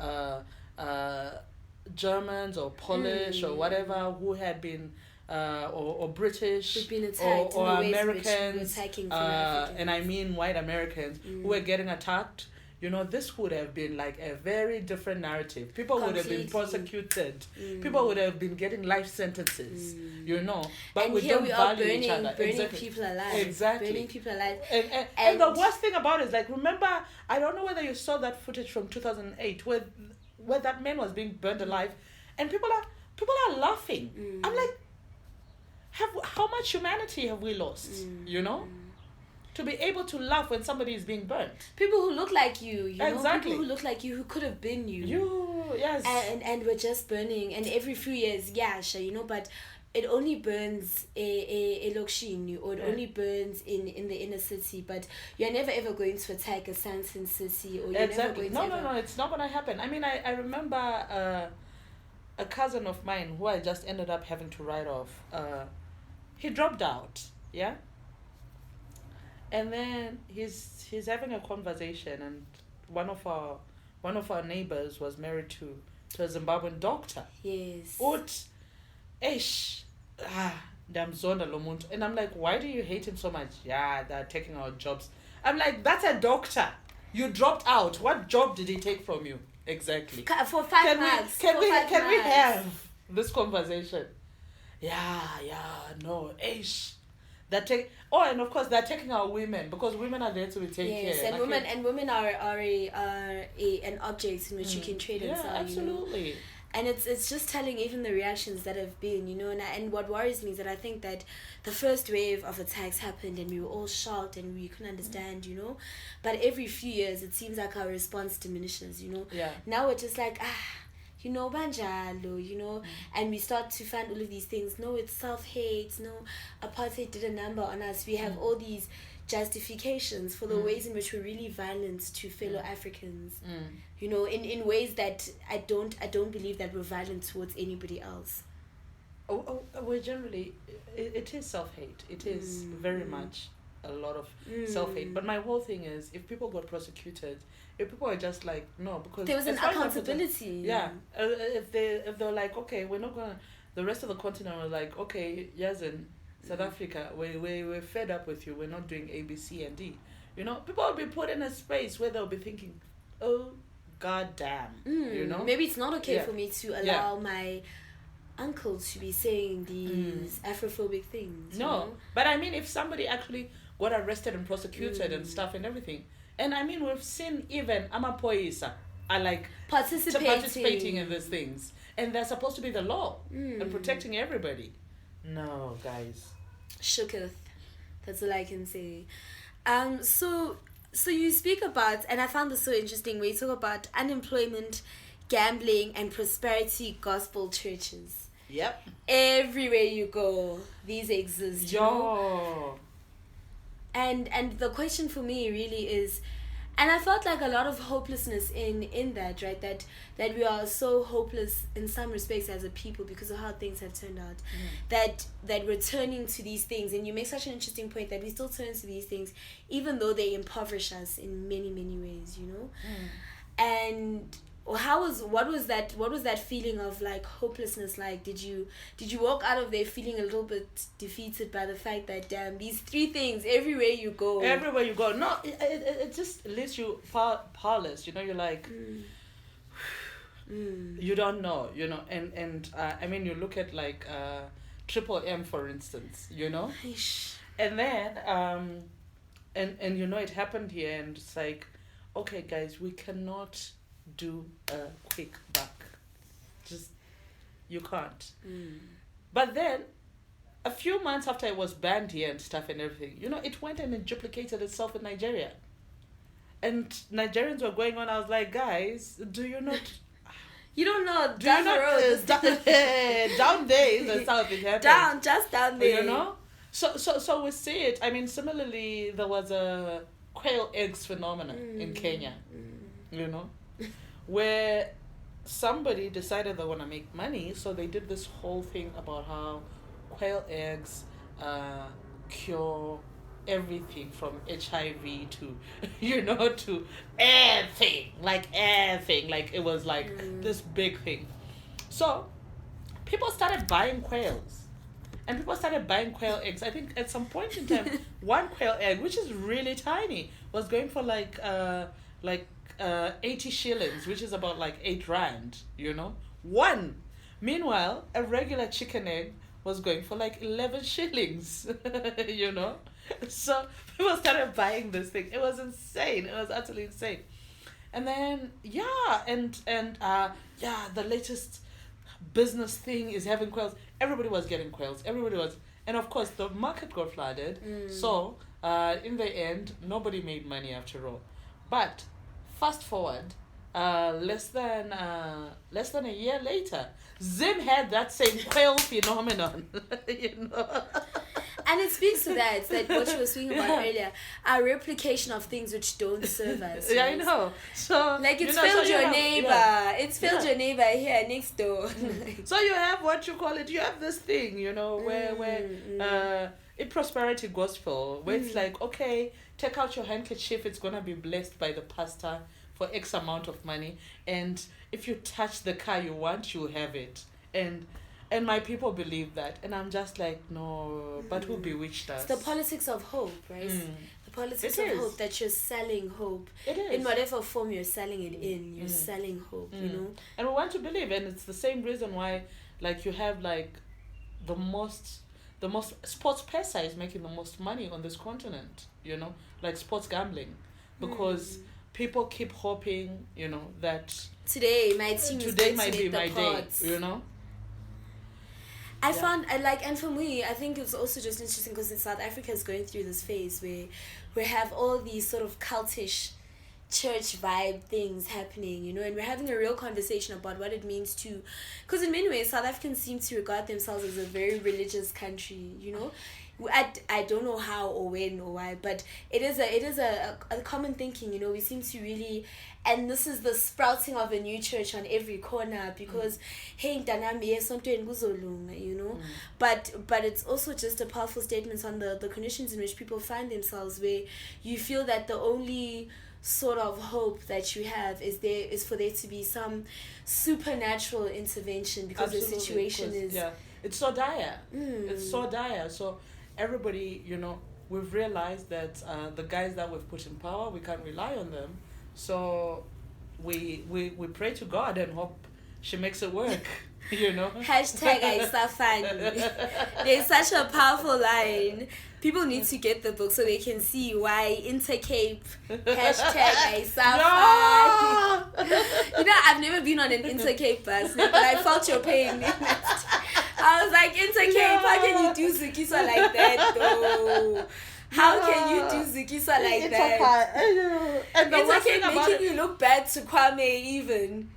Germans or Polish or whatever who had been or British who'd been attacked or in the ways Americans, which were attacking and I mean white Americans who were getting attacked, you know, this would have been like a very different narrative. People would have been prosecuted. People would have been getting life sentences, you know. But and we here don't we are value each other. burning people alive. Exactly. Burning people alive. And the worst thing about it is, like, remember, I don't know whether you saw that footage from 2008 where that man was being burned alive, and people are laughing. I'm like, how much humanity have we lost? You know? To be able to laugh when somebody is being burnt. People who look like you know? Exactly. People who look like you, who could have been you. Yes. And we're just burning. And every few years, yeah, sure, you know, but it only burns a lokshini, or it only burns in the inner city, but you're never ever going to attack a Sandton city, or you're never going to No, it's not going to happen. I mean, I remember a cousin of mine who I just ended up having to write off. He dropped out, yeah? And then he's having a conversation, and one of our neighbors was married to a Zimbabwean doctor. Yes. And I'm like, why do you hate him so much? Yeah, they're taking our jobs. I'm like, that's a doctor. You dropped out. What job did he take from you? Exactly. For 5 months. Can we have this conversation? Yeah, no, and of course they're taking our women, because women are there to be taken care. Yes, and women are an object in which you can trade and sell. Absolutely. You know? And it's just telling even the reactions that have been, you know, and what worries me is that I think that the first wave of attacks happened and we were all shocked and we couldn't understand, you know, but every few years it seems like our response diminishes, you know. Yeah. Now we're just like, you know, banjalo, you know, and we start to find all of these things. No, it's self-hate. No, apartheid did a number on us. We have all these justifications for the ways in which we're really violent to fellow Africans. You know, in ways that I don't believe that we're violent towards anybody else. Well, generally, it is self-hate. It is very much a lot of self-hate. But my whole thing is, if people got prosecuted, if people are just like, no, because there was an accountability. Yeah. If they're like, okay, we're not gonna, the rest of the continent was like, okay, yes, in South Africa, we're fed up with you, we're not doing A, B, C, and D. You know, people will be put in a space where they'll be thinking, oh, god damn. You know? Maybe it's not okay for me to allow my uncle to be saying these Afrophobic things. No. You know? But I mean, if somebody actually got arrested and prosecuted and stuff and everything, and I mean, we've seen even Amapoisa are like participating in these things, and they're supposed to be the law and protecting everybody. No, guys. Shooketh. That's all I can say. So you speak about, and I found this so interesting, where you talk about unemployment, gambling, and prosperity gospel churches. Yep. Everywhere you go, these exist. You know? And the question for me really is, and I felt like a lot of hopelessness in that, right? That we are so hopeless in some respects as a people because of how things have turned out. That we're turning to these things, and you make such an interesting point that we still turn to these things even though they impoverish us in many, many ways, you know? And what was that feeling of like hopelessness like? Did you walk out of there feeling a little bit defeated by the fact that damn, these three things everywhere you go? No, it just leaves you powerless, you know. You're like you don't know, you know. And I mean, you look at like Triple M, for instance, you know. And then and you know, it happened here, and it's like, okay guys, we cannot do a quick buck. Just, you can't. But then a few months after it was banned here and stuff and everything, you know, it went and it duplicated itself in Nigeria. and Nigerians were going on. I was like, guys, do you not? You don't know. Do you not? Down there in the south, it happened. Just down there. You know. So we see it. I mean, similarly, there was a quail eggs phenomenon in Kenya. You know, where somebody decided they want to make money, so they did this whole thing about how quail eggs cure everything from HIV to, you know, to everything. Like it was like this big thing. So people started buying quails. And people started buying quail eggs. I think at some point in time, one quail egg, which is really tiny, was going for like 80 shillings, which is about like 8 rand, you know? One. Meanwhile, a regular chicken egg was going for like 11 shillings, you know? So people started buying this thing. It was insane. It was utterly insane. And then, the latest business thing is having quails. Everybody was getting quails. And of course, the market got flooded. So, in the end, nobody made money after all. But fast forward, less than a year later, Zim had that same quail phenomenon. You know. And it speaks to that what you were speaking about earlier, our replication of things which don't serve us. Yeah, I know. So like it's failed your neighbor. Yeah. It's failed your neighbor here next door. So you have what you call it. You have this thing, you know, where in prosperity gospel, where it's like, okay, take out your handkerchief. It's gonna be blessed by the pastor for X amount of money, and if you touch the car you want, you have it. And my people believe that. And I'm just like, no, but who bewitched us? It's the politics of hope, right? The politics of hope, that you're selling hope. It is. In whatever form you're selling it in, you're selling hope, you know? And we want to believe, and it's the same reason why, like, you have, like, the most sports pesa is making the most money on this continent, you know? Like, sports gambling. Because people keep hoping, you know, that today might be my day, you know? I found, and for me, I think it's also just interesting because South Africa is going through this phase where we have all these sort of cultish church vibe things happening, you know, and we're having a real conversation about what it means to, because in many ways, South Africans seem to regard themselves as a very religious country, you know. I don't know how or when or why, but it is a common thinking, you know. We seem to really, and this is the sprouting of a new church on every corner because hey ntanami esontweni kuzolunga, you know. But it's also just a powerful statement on the conditions in which people find themselves, where you feel that the only sort of hope that you have is for there to be some supernatural intervention because the situation is it's so dire. It's so dire. So everybody, you know, we've realized that the guys that we've put in power, we can't rely on them. So we pray to God and hope she makes it work, you know. #Aisafani. There's such a powerful line. People need to get the book so they can see why Intercape #Aisafani. You know, I've never been on an Intercape bus, but I felt your pain. I was like, Intercape, how can you do Zukiswa like that though? How can you do Zukiswa like that? And the worst thing about making you look bad to Kwame even.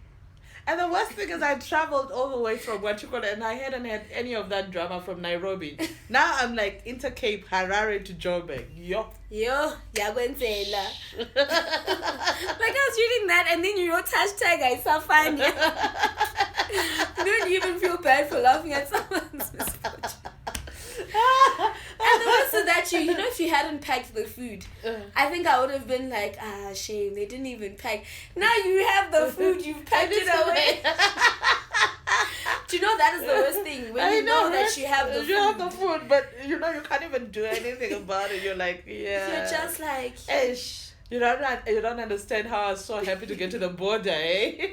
And the worst thing is I traveled all the way from Wachukula and I hadn't had any of that drama from Nairobi. Now I'm like Intercape, Harare to Joburg. Yo, yakwenzela. Like I was reading that and then you wrote #Aisafani. You don't even feel bad for laughing at someone's misfortune. And the worst is that you know, if you hadn't packed the food, I think I would have been like, shame, they didn't even pack. Now you have the food, you've packed it away. Do you know that is the worst thing? When you know that you have the food. You have the food, but you know you can't even do anything about it. You're like, You're just like, ish. You don't understand how I was so happy to get to the border, eh?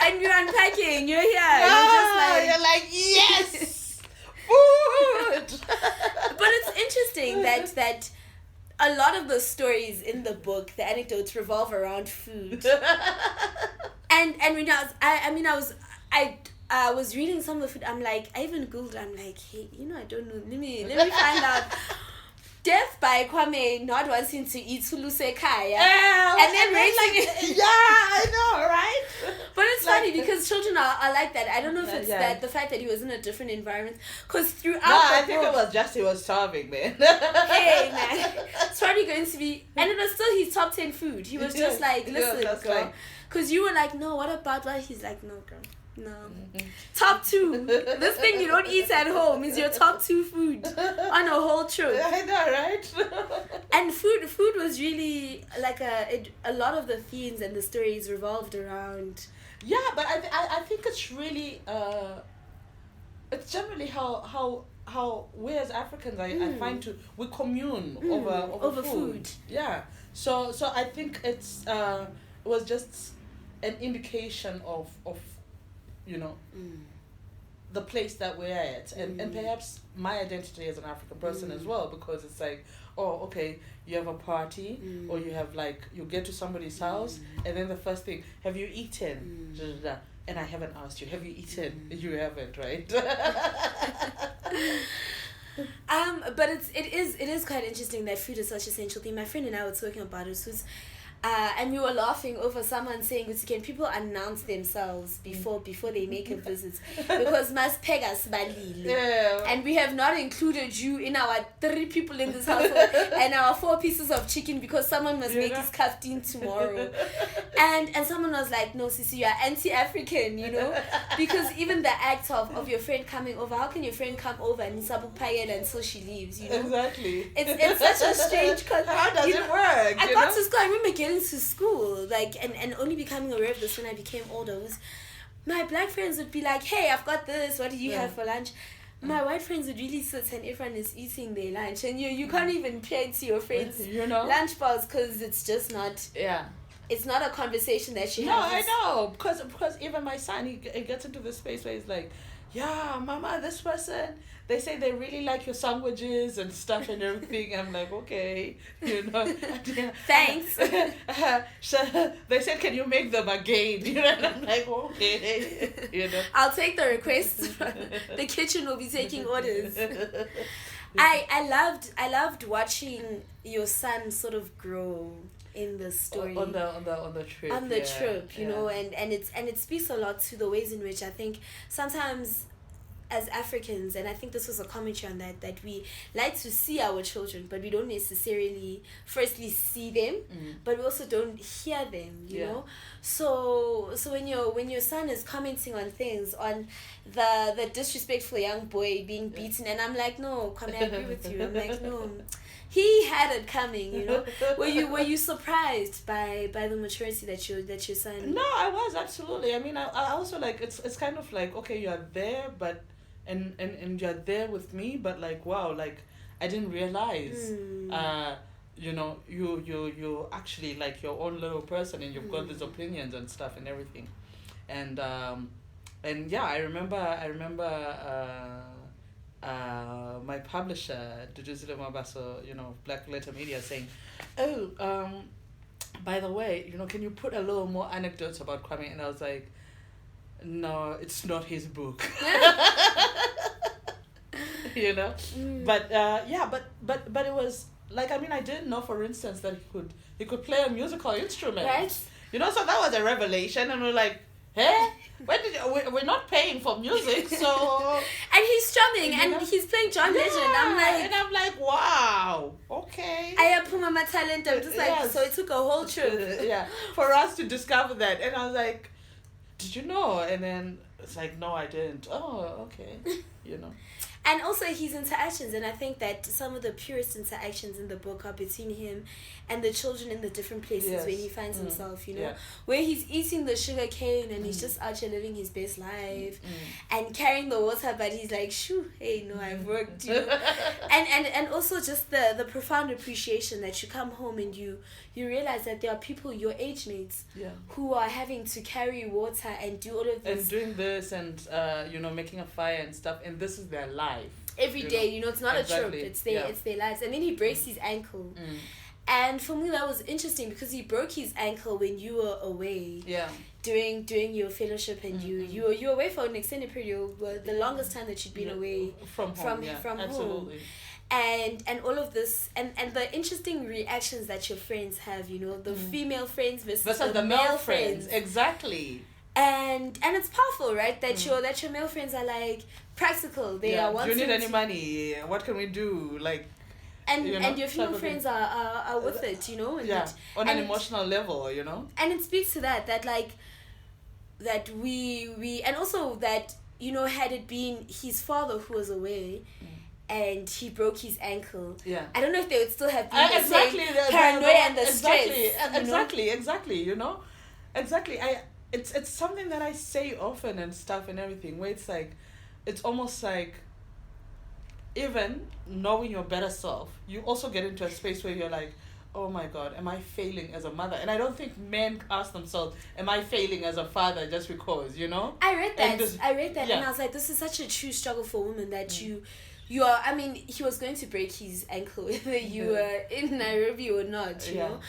And you're unpacking, you're here. You're like, yes! Food! But it's interesting that a lot of the stories in the book, the anecdotes, revolve around food. And when I was reading some of the food, I'm like, I even Googled, I'm like, hey, you know, I don't know, let me find out death by Kwame not wanting to eat Tuluse Kaya. And then raising yeah, I know, right? But it's funny because children are like that. I don't know if it's yeah. that the fact that he was in a different environment. Because throughout I think it was just he was starving, man. Hey, man. It's probably going to be... And it was still his top 10 food. He was just like, listen, girl. Because you were like, no, what about that? He's like, no, girl. No. Top 2. This thing you don't eat at home is your top 2 food on a whole trip. I know, right? And food was really like a lot of the themes and the stories revolved around. Yeah, but I think it's really it's generally how we as Africans I find we commune over food. Yeah. So I think it was just an indication of the place that we're at, and perhaps my identity as an African person as well, because it's like, oh, okay, you have a party or you have you get to somebody's house and then the first thing, have you eaten? And I haven't asked you, have you eaten? You haven't, right? But it is quite interesting that food is such an essential thing. My friend and I were talking about it. And we were laughing over someone saying, "Can people announce themselves before they make a visit? Because mas pegas balile." Yeah. And we have not included you in our 3 people in this household and our 4 pieces of chicken because someone must make his kaftin tomorrow. And someone was like, "No, Sisi, you are anti-African, because even the act of your friend coming over, how can your friend come over and isabu payel until she leaves? Exactly. It's such a strange. How does it work? I got to school. I remember getting to school, and only becoming aware of this when I became older, was my black friends would be like, "Hey, I've got this, what do you have for lunch?" My white friends would really sit and everyone is eating their lunch, and you can't even pay to your friends lunch bars because it's just not it's not a conversation that you have. I know, because even my son, he gets into this space where he's like, "Yeah, mama, this person, they say they really like your sandwiches and stuff and everything." I'm like, okay, Thanks. So they said, "Can you make them again?" And I'm like, okay, I'll take the request. The kitchen will be taking orders. I loved watching your son sort of grow in the story on the trip and it speaks a lot to the ways in which I think sometimes as Africans, and I think this was a commentary on that we like to see our children, but we don't necessarily firstly see them, but we also don't hear them, you know. So when your son is commenting on things, on the disrespectful young boy being beaten, and I'm like, no, Kwame, I agree with you. I'm like, no, he had it coming, Were you surprised by the maturity that your son? No, I was, absolutely. I mean, I also like it's kind of like, okay, you are there, but and you're there with me, but like, wow, like I didn't realize you actually like your own little person, and you've got these opinions and stuff and everything. And yeah, I remember my publisher, Duduzile Mabaso, Black Letter Media, saying, "Oh, by the way, can you put a little more anecdotes about Kwame?" And I was like, "No, it's not his book." But but it was like, I mean, I didn't know, for instance, that he could play a musical instrument, right? So that was a revelation, and we're like, hey, we're not paying for music, so. And he's strumming, and he's playing John Legend. I'm like, wow, okay. I have Mama talent. I'm just like, so it took a whole trip, for us to discover that. And I was like, did you know? And then it's like, no, I didn't. Oh, okay, And also his interactions, and I think that some of the purest interactions in the book are between him and the children in the different places where he finds himself, where he's eating the sugar cane and he's just out here living his best life and carrying the water, but he's like, shoo, hey, no, I've worked, and also just the profound appreciation that you come home and you realize that there are people your age mates who are having to carry water and do all of this. And doing this and, making a fire and stuff, and this is their life. Every day, it's not a trope, it's their lives. And then he breaks his ankle. And for me, that was interesting because he broke his ankle when you were away. During your fellowship, and you were away for an extended period, the longest time that you'd been away from home. From absolutely. home. and all of this, and the interesting reactions that your friends have, you know, the female friends versus the male friends. Exactly. And it's powerful, right? That your male friends are like practical. They are wanting. Do you need any money? What can we do? Like, and your female friends are with it, you know. And on an emotional level, you know. And it speaks to that like that we and also that, you know, had it been his father who was away. And he broke his ankle. Yeah. I don't know if they would still have been the paranoia and the stress. Exactly. You know, exactly. It's something that I say often and stuff and everything. Where it's like, it's almost like, even knowing your better self, you also get into a space where you're like, oh my God, am I failing as a mother? And I don't think men ask themselves, am I failing as a father just because, you know? I read that, and I was like, this is such a true struggle for women that you are, I mean, he was going to break his ankle whether you were in Nairobi or not, you know.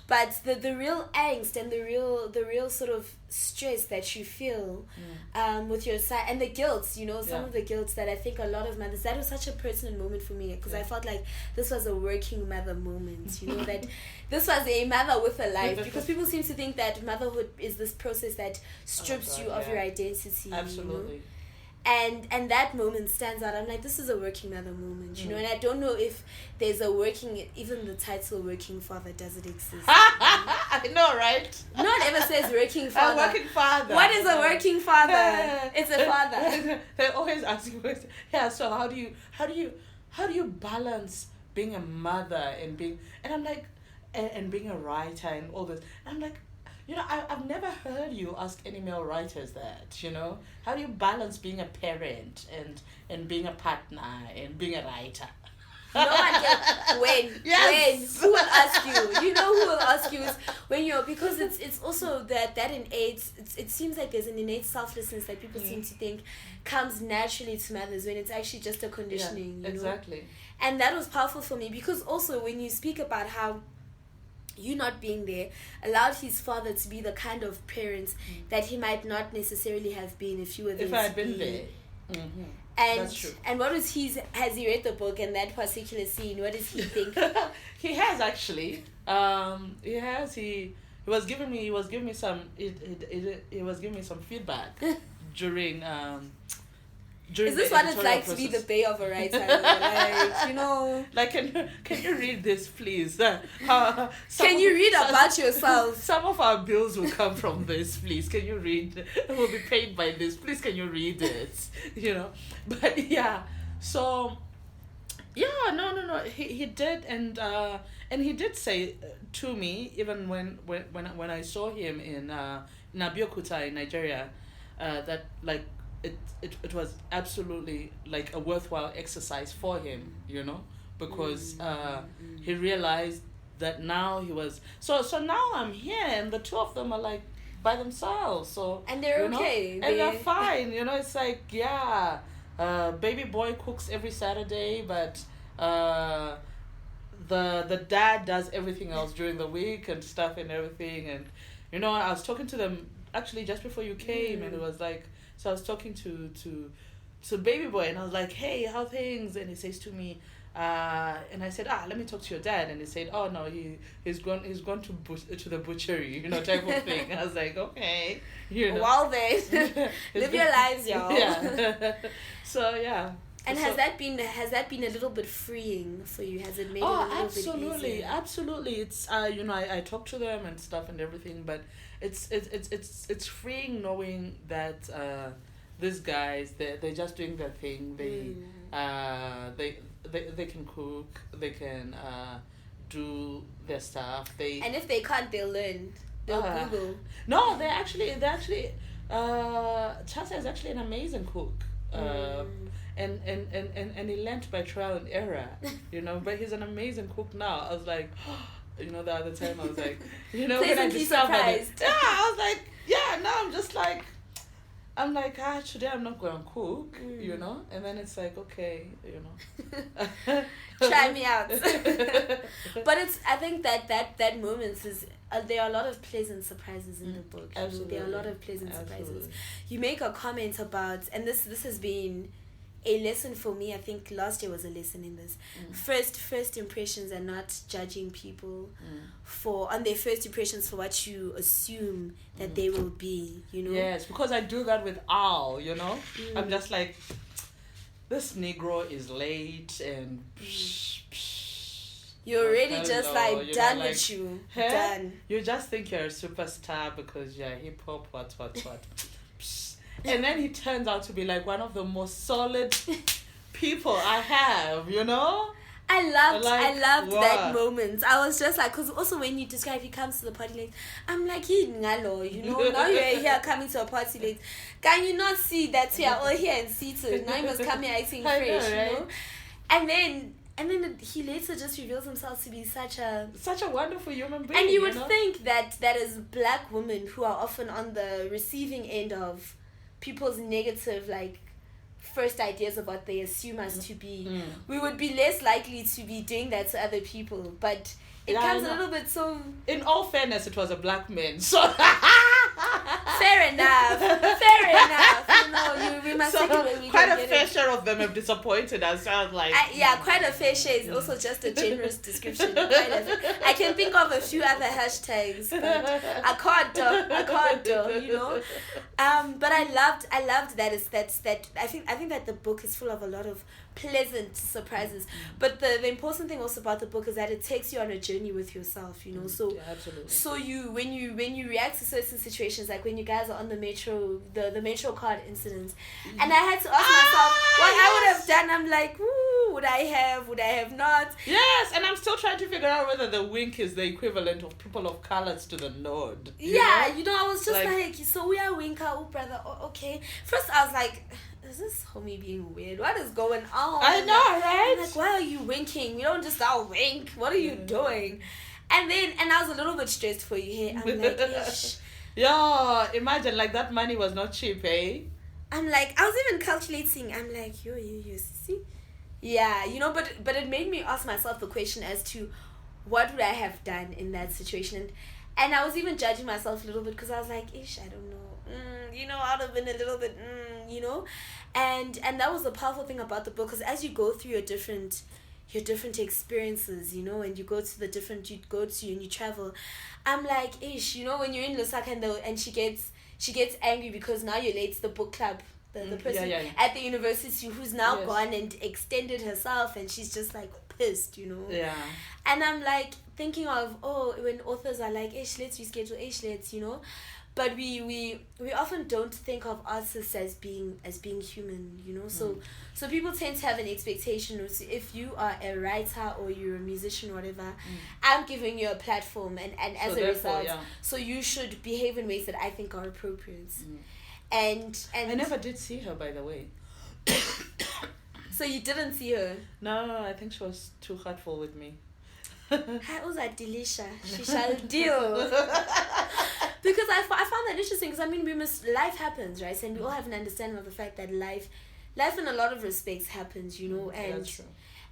But the real angst and the real sort of stress that you feel with your side, and the guilt, you know, some of the guilt that I think a lot of mothers, that was such a personal moment for me, because I felt like this was a working mother moment, you know, that this was a mother with a life, because people seem to think that motherhood is this process that strips you of your identity. Absolutely. You know? And that moment stands out. I'm like, this is a working mother moment, you know. And I don't know if there's a working, even the title working father, does it exist? I know, right? No one ever says working father. A working father. What is a working father? It's a father. They always ask you, so how do you balance being a mother and being, and I'm like, and being a writer and all this. And I'm like, you know, I've never heard you ask any male writers that, you know. How do you balance being a parent and being a partner and being a writer? No one can. When? Who will ask you? You know who will ask you is when you're, because it's also that innate, it seems like there's an innate selflessness that people seem to think comes naturally to mothers, when it's actually just a conditioning. You exactly. know? And that was powerful for me, because also when you speak about how you not being there allowed his father to be the kind of parent that he might not necessarily have been if you were there. If I had been there. Mm-hmm. And that's true. And what was has he read the book and that particular scene? What does he think? He has actually. He was giving me some feedback during is this what it's like process. To be the bay of a writer? Like, you know, like, can you read this, please? Can you read about yourself? Some of our bills will come from this, please. Can you read? We'll be paid by this. Please, can you read it? You know, but so no. He did, and he did say to me, even when I saw him in Abeokuta in Nigeria, that like. It was absolutely like a worthwhile exercise for him, you know, because he realized that now he was so now I'm here and the two of them are like by themselves, so and they're okay, and they're fine, you know. It's like baby boy cooks every Saturday, but the dad does everything else during the week and stuff and everything. And you know, I was talking to them actually just before you came, and it was like, so I was talking to baby boy, and I was like, hey, how things? And he says to me, and I said, let me talk to your dad. And he said, oh no, he's gone to the butchery, you know, type of thing. And I was like, okay, you know. Well then, live your lives, y'all. Yeah. So yeah. And has that been a little bit freeing for you? Has it made it a little bit easier? Absolutely. It's you know, I talk to them and stuff and everything, but it's freeing knowing that these guys, they're just doing their thing. They can cook, they can do their stuff. And if they can't, they'll learn. They'll Google. No, they're actually Chasa is actually an amazing cook. And he learned by trial and error, you know, but he's an amazing cook now. I was like, you know, the other time I was like, you know, when I discovered it, I was like, now I'm like, today I'm not going to cook, you know, and then it's like, okay, you know, try me out. But I think that moment is, there are a lot of pleasant surprises in the book. Absolutely. There are a lot of pleasant surprises. You make a comment about, and this has been a lesson for me. I think last year was a lesson in this. First impressions are not judging people on their first impressions for what you assume that they will be, you know. Yes, because I do that with Al, you know. I'm just like, this Negro is late and you're already just like done like, with you. Hey, done. You just think you're a superstar because you're hip hop, what. And then he turns out to be like one of the most solid people I have, you know? I loved that moment. I was just like, because also when you describe he comes to the party late, I'm like, you know, now you're here coming to a party late. Can you not see that we are all here and seated? Now you must come here acting fresh, right? You know? And then he later just reveals himself to be such a wonderful human being. And you would think that as black women who are often on the receiving end of people's negative, like, first ideas of what they assume us to be, we would be less likely to be doing that to other people. But it comes a little bit so... In all fairness, it was a black man, so... Fair enough. You know, we must take it when we quite a fair share of them have disappointed us. Sounds like... quite a fair share is also just a generous description. I can think of a few other hashtags, but I can't do, you know. But I loved that. I think that the book is full of a lot of pleasant surprises. But the important thing also about the book is that it takes you on a journey with yourself, you know. So absolutely. So you when you react to certain situations, like when you guys are on the metro, the metro card incident, and I had to ask myself what I would have done. I'm like, would I have not? Yes, and I'm still trying to figure out whether the wink is the equivalent of people of colors to the nod. You know, I was just like so we are winker, brother. Okay. First I was like, is this homie being weird? What is going on? I know, right? I'm like, why are you winking? We don't just all wink. What are you doing? And I was a little bit stressed for you here. I'm like, ish. Yeah, imagine like that money was not cheap, eh? I'm like, I was even calculating. I'm like, you see? Yeah, you know, but it made me ask myself the question as to what would I have done in that situation. And I was even judging myself a little bit because I was like, ish, I don't know. You know, I'd have been a little bit, you know. And that was the powerful thing about the book, because as you go through your different experiences, you know, and you go to and you travel, I'm like, ish, you know, when you're in Lusaka and she gets angry because now you're late to the book club, the person at the university who's now gone and extended herself, and she's just like pissed, you know. Yeah. And I'm like thinking of when authors are like, ish, let's reschedule, let's, you know. But we often don't think of artists as being human, you know. So people tend to have an expectation of, if you are a writer or you're a musician or whatever, I'm giving you a platform, and as a result, so you should behave in ways that I think are appropriate. And I never did see her, by the way. So you didn't see her? No, I think she was too hurtful with me. How was that, Delisha? She shall deal. Because I found that interesting, because I mean, life happens, right? And we all have an understanding of the fact that life in a lot of respects happens, you know. And that's true.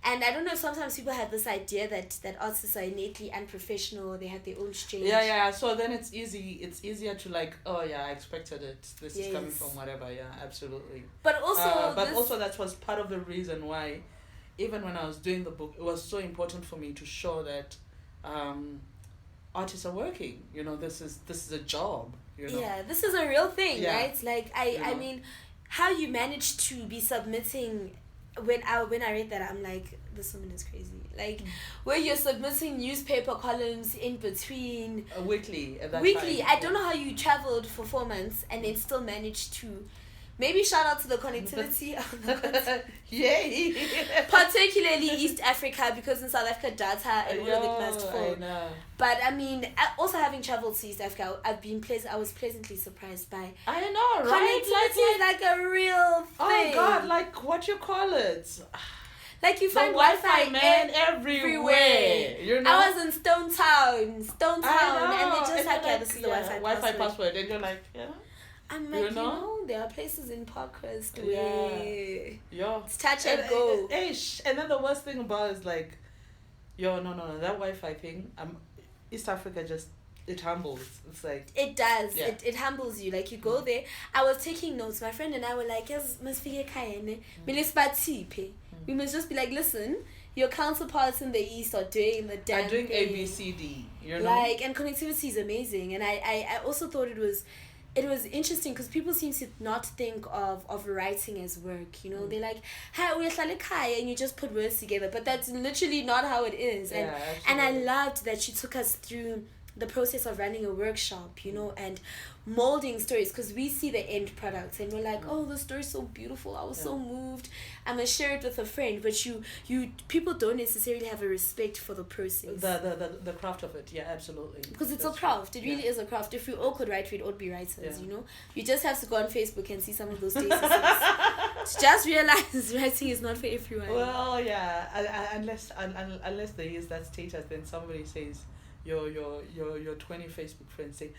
And I don't know, sometimes people have this idea that artists are innately unprofessional, or they have their own strange... Yeah, so then it's easier to like, oh yeah, I expected it. This is coming from whatever, absolutely. But also... also that was part of the reason why, even when I was doing the book, it was so important for me to show that artists are working. You know, this is a job, you know. Yeah, this is a real thing, right? Like, I mean, how you manage to be submitting... When I read that, I'm like, this woman is crazy. Like, where you're submitting newspaper columns in between... weekly. I don't know how you traveled for 4 months and then still managed to... Maybe shout out to the connectivity of the Yay! Particularly East Africa, because in South Africa data and all of it must fall. But I mean, also having traveled to East Africa, I was pleasantly surprised by. I know, right? Connectivity is like a real thing. Oh God, like what you call it? Like you find Wi-Fi man everywhere. You know? I was in Stone Town, and they just like, this is the Wi-Fi password, and you're like, I'm like, you know, there are places in Parkhurst where it's touch and go. And then the worst thing about it is like, no, that Wi-Fi thing, East Africa just it humbles. It's like it does. Yeah. It humbles you. Like you go there. I was taking notes. My friend and I were like, yes, we must just be like, listen, your counterparts in the East are doing the damn doing thing. ABCD, you know? Like, and connectivity is amazing. And I also thought it was interesting because people seem to not think of writing as work, you know. They're like, hi, and you just put words together, but that's literally not how it is. And I loved that she took us through the process of running a workshop, you know, and molding stories, because we see the end product and we're like, oh, the story's so beautiful, I was so moved, I'm gonna share it with a friend. But you people don't necessarily have a respect for the process, the craft of it. Yeah, absolutely, because it's a craft. It really is a craft. If we all could write, we'd all be writers, you know. You just have to go on Facebook and see some of those days to just realize writing is not for everyone. Well, yeah, unless there is that status, then somebody says, your 20 Facebook friends say,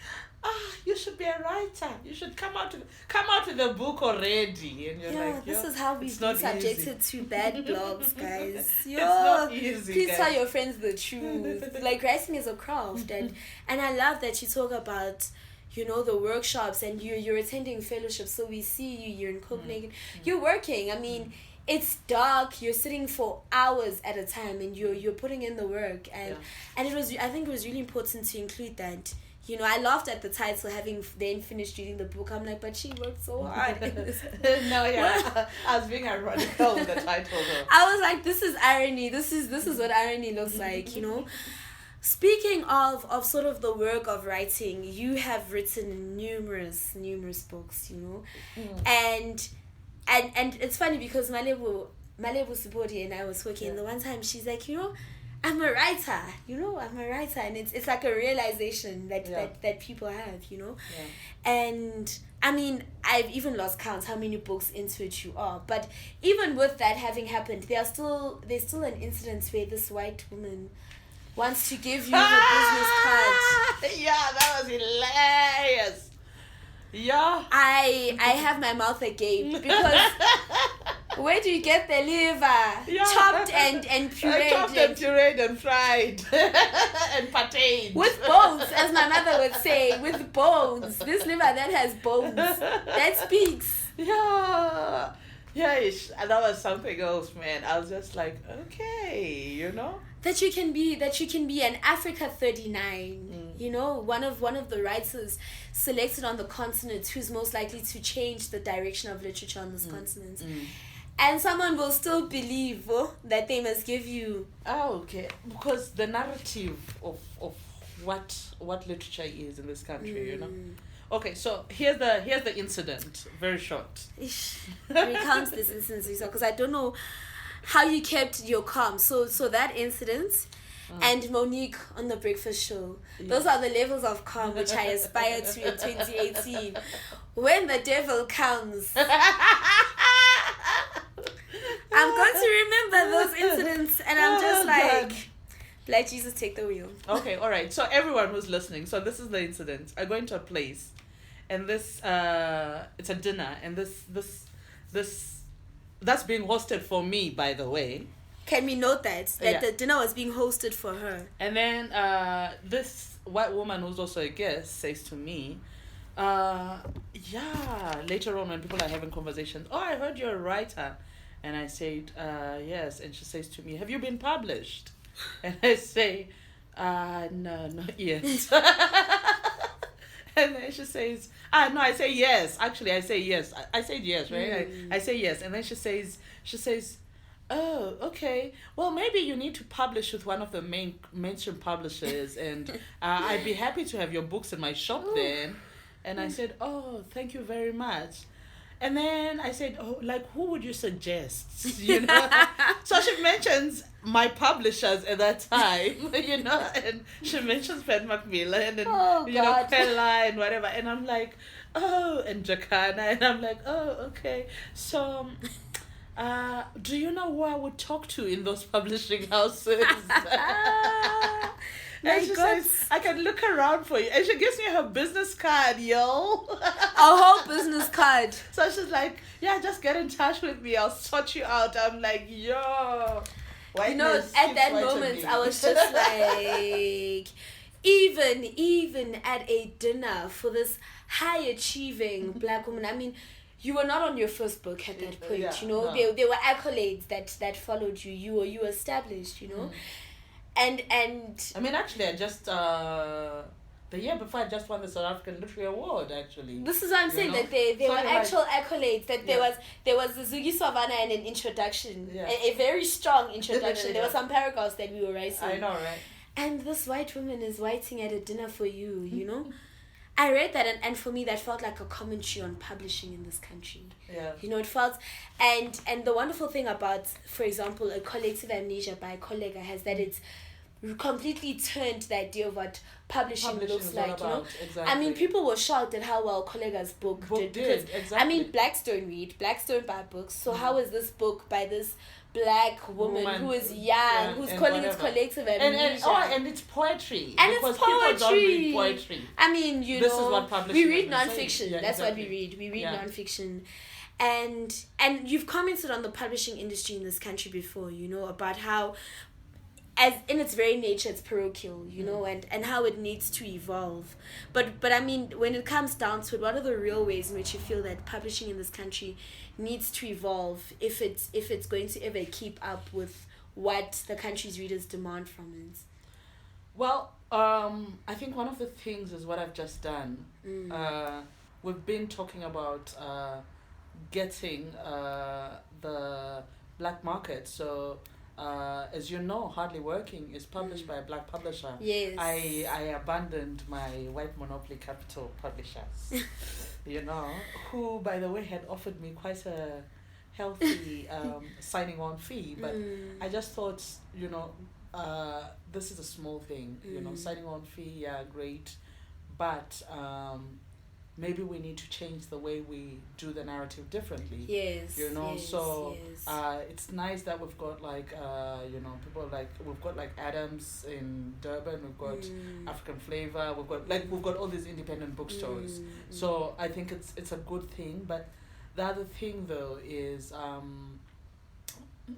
you should be a writer, you should come out with a book already, and you're like, this is how we've been subjected to bad blogs, guys. It's not easy, please guys. Tell your friends the truth. Like, writing is a craft, and I love that you talk about, you know, the workshops, and you're attending fellowships. So we see you're in Copenhagen, you're working. I mean, it's dark, you're sitting for hours at a time, and you're putting in the work, and I think it was really important to include that. You know, I laughed at the title, having then finished reading the book. I'm like, but she worked so hard in this book. No, yeah. I was being ironical with the title though. I was like, this is irony. This is what irony looks like, you know. Speaking of sort of the work of writing, you have written numerous books, you know. And it's funny because Malebu Sipodi and I was working, and the one time she's like, you know, I'm a writer, and it's like a realization that people have, you know. And I mean, I've even lost count how many books into it you are, but even with that having happened, there's still an incident where this white woman wants to give you the business card. Yeah, that was hilarious. Yeah. I have my mouth agape because where do you get the liver? Chopped and pureed. Chopped and pureed and fried and patted. With bones, as my mother would say, with bones. This liver that has bones, that speaks. Yeah. Yeah, that was something else, man. I was just like, okay, you know? That you can be an Africa 39, you know, one of the writers selected on the continent who's most likely to change the direction of literature on this continent. And someone will still believe that they must give you... Oh, okay. Because the narrative of what literature is in this country, you know? Okay, so here's the incident. Very short. Recount this incident, because I don't know how you kept your calm. So that incident and Monique on the breakfast show, those are the levels of calm which I aspire to in 2018. When the devil comes, I'm going to remember those incidents, and I'm just like, let Jesus take the wheel. Okay, all right. So everyone who's listening, so this is the incident. I go into a place, and this it's a dinner, and this that's being hosted for me, by the way. Can we note that the dinner was being hosted for her? And then this white woman who's also a guest says to me, later on when people are having conversations, I heard you're a writer. And I said, yes. And she says to me, have you been published? And I say, no, not yet. And then she says, no, I say yes. Actually, I say yes. I said yes, right? I say yes. And then she says, oh, okay. Well, maybe you need to publish with one of the mainstream publishers, and I'd be happy to have your books in my shop then. And I said, oh, thank you very much. And then I said, oh, like, who would you suggest? You know? So she mentions my publishers at that time, you know, and she mentions Pat Macmillan and, know, Pella and whatever. And I'm like, oh, and Jacana. And I'm like, oh, okay. So, do you know who I would talk to in those publishing houses? And she says, I can look around for you. And she gives me her business card, yo. A whole business card. So she's like, yeah, just get in touch with me. I'll sort you out. I'm like, yo. You know, at that moment, I was just like, even at a dinner for this high achieving black woman, I mean, you were not on your first book at that point, you know. No. There were accolades that followed you. You were established, you know. And I mean, actually, I just the year before, I just won the South African Literary Award. Actually, this is what I'm saying, that there were actual accolades. That there was the Zukiswa Wanner and an introduction, a very strong introduction. There were some paragraphs that we were writing. I know, right? And this white woman is writing at a dinner for you, you know. I read that, and for me that felt like a commentary on publishing in this country. Yeah. You know, it felt, and the wonderful thing about, for example, a collective amnesia by a colleague has that it's completely turned the idea of what publishing looks like, you know. Exactly. I mean, people were shocked at how well Kolega's book did. Because, exactly. I mean, blacks don't read, blacks don't buy books. So how is this book by this black woman who is young, who's calling it collective amnesia? And it's poetry. And it's poetry. People don't read poetry. I mean, this is what publishing we read nonfiction. Yeah, that's what we read. We read nonfiction. And you've commented on the publishing industry in this country before, you know, about how, as in its very nature, it's parochial, you know, and how it needs to evolve. But I mean, when it comes down to it, what are the real ways in which you feel that publishing in this country needs to evolve if it's going to ever keep up with what the country's readers demand from it? Well, I think one of the things is what I've just done. We've been talking about getting the black market. So as you know, Hardly Working is published by a black publisher. Yes. I abandoned my white monopoly capital publishers, you know, who, by the way, had offered me quite a healthy signing on fee. But I just thought, you know, this is a small thing, you know, signing on fee, yeah, great. But maybe we need to change the way we do the narrative differently. Yes. You know, yes, so yes. It's nice that we've got like you know, people like, we've got like Adams in Durban, we've got African Flavor, we've got all these independent bookstores. So I think it's a good thing. But the other thing though is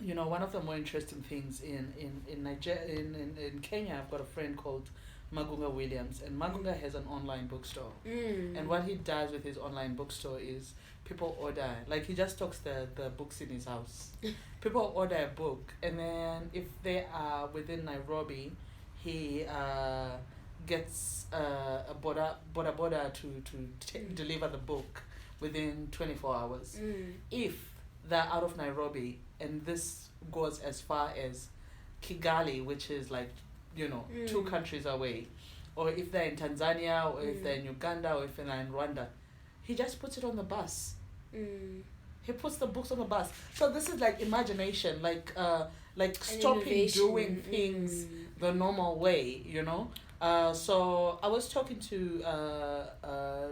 you know, one of the more interesting things in Nigeria, in Kenya, I've got a friend called Magunga Williams, and Magunga has an online bookstore. And what he does with his online bookstore is people order, like he just stocks the books in his house. People order a book, and then if they are within Nairobi, he gets a border to deliver the book within 24 hours. If they're out of Nairobi, and this goes as far as Kigali, which is like, you know, 2 countries away, or if they're in Tanzania, or if they're in Uganda, or if they're in Rwanda, he just puts it on the bus. He puts the books on the bus. So this is like imagination, like stopping doing things the normal way, you know. So I was talking to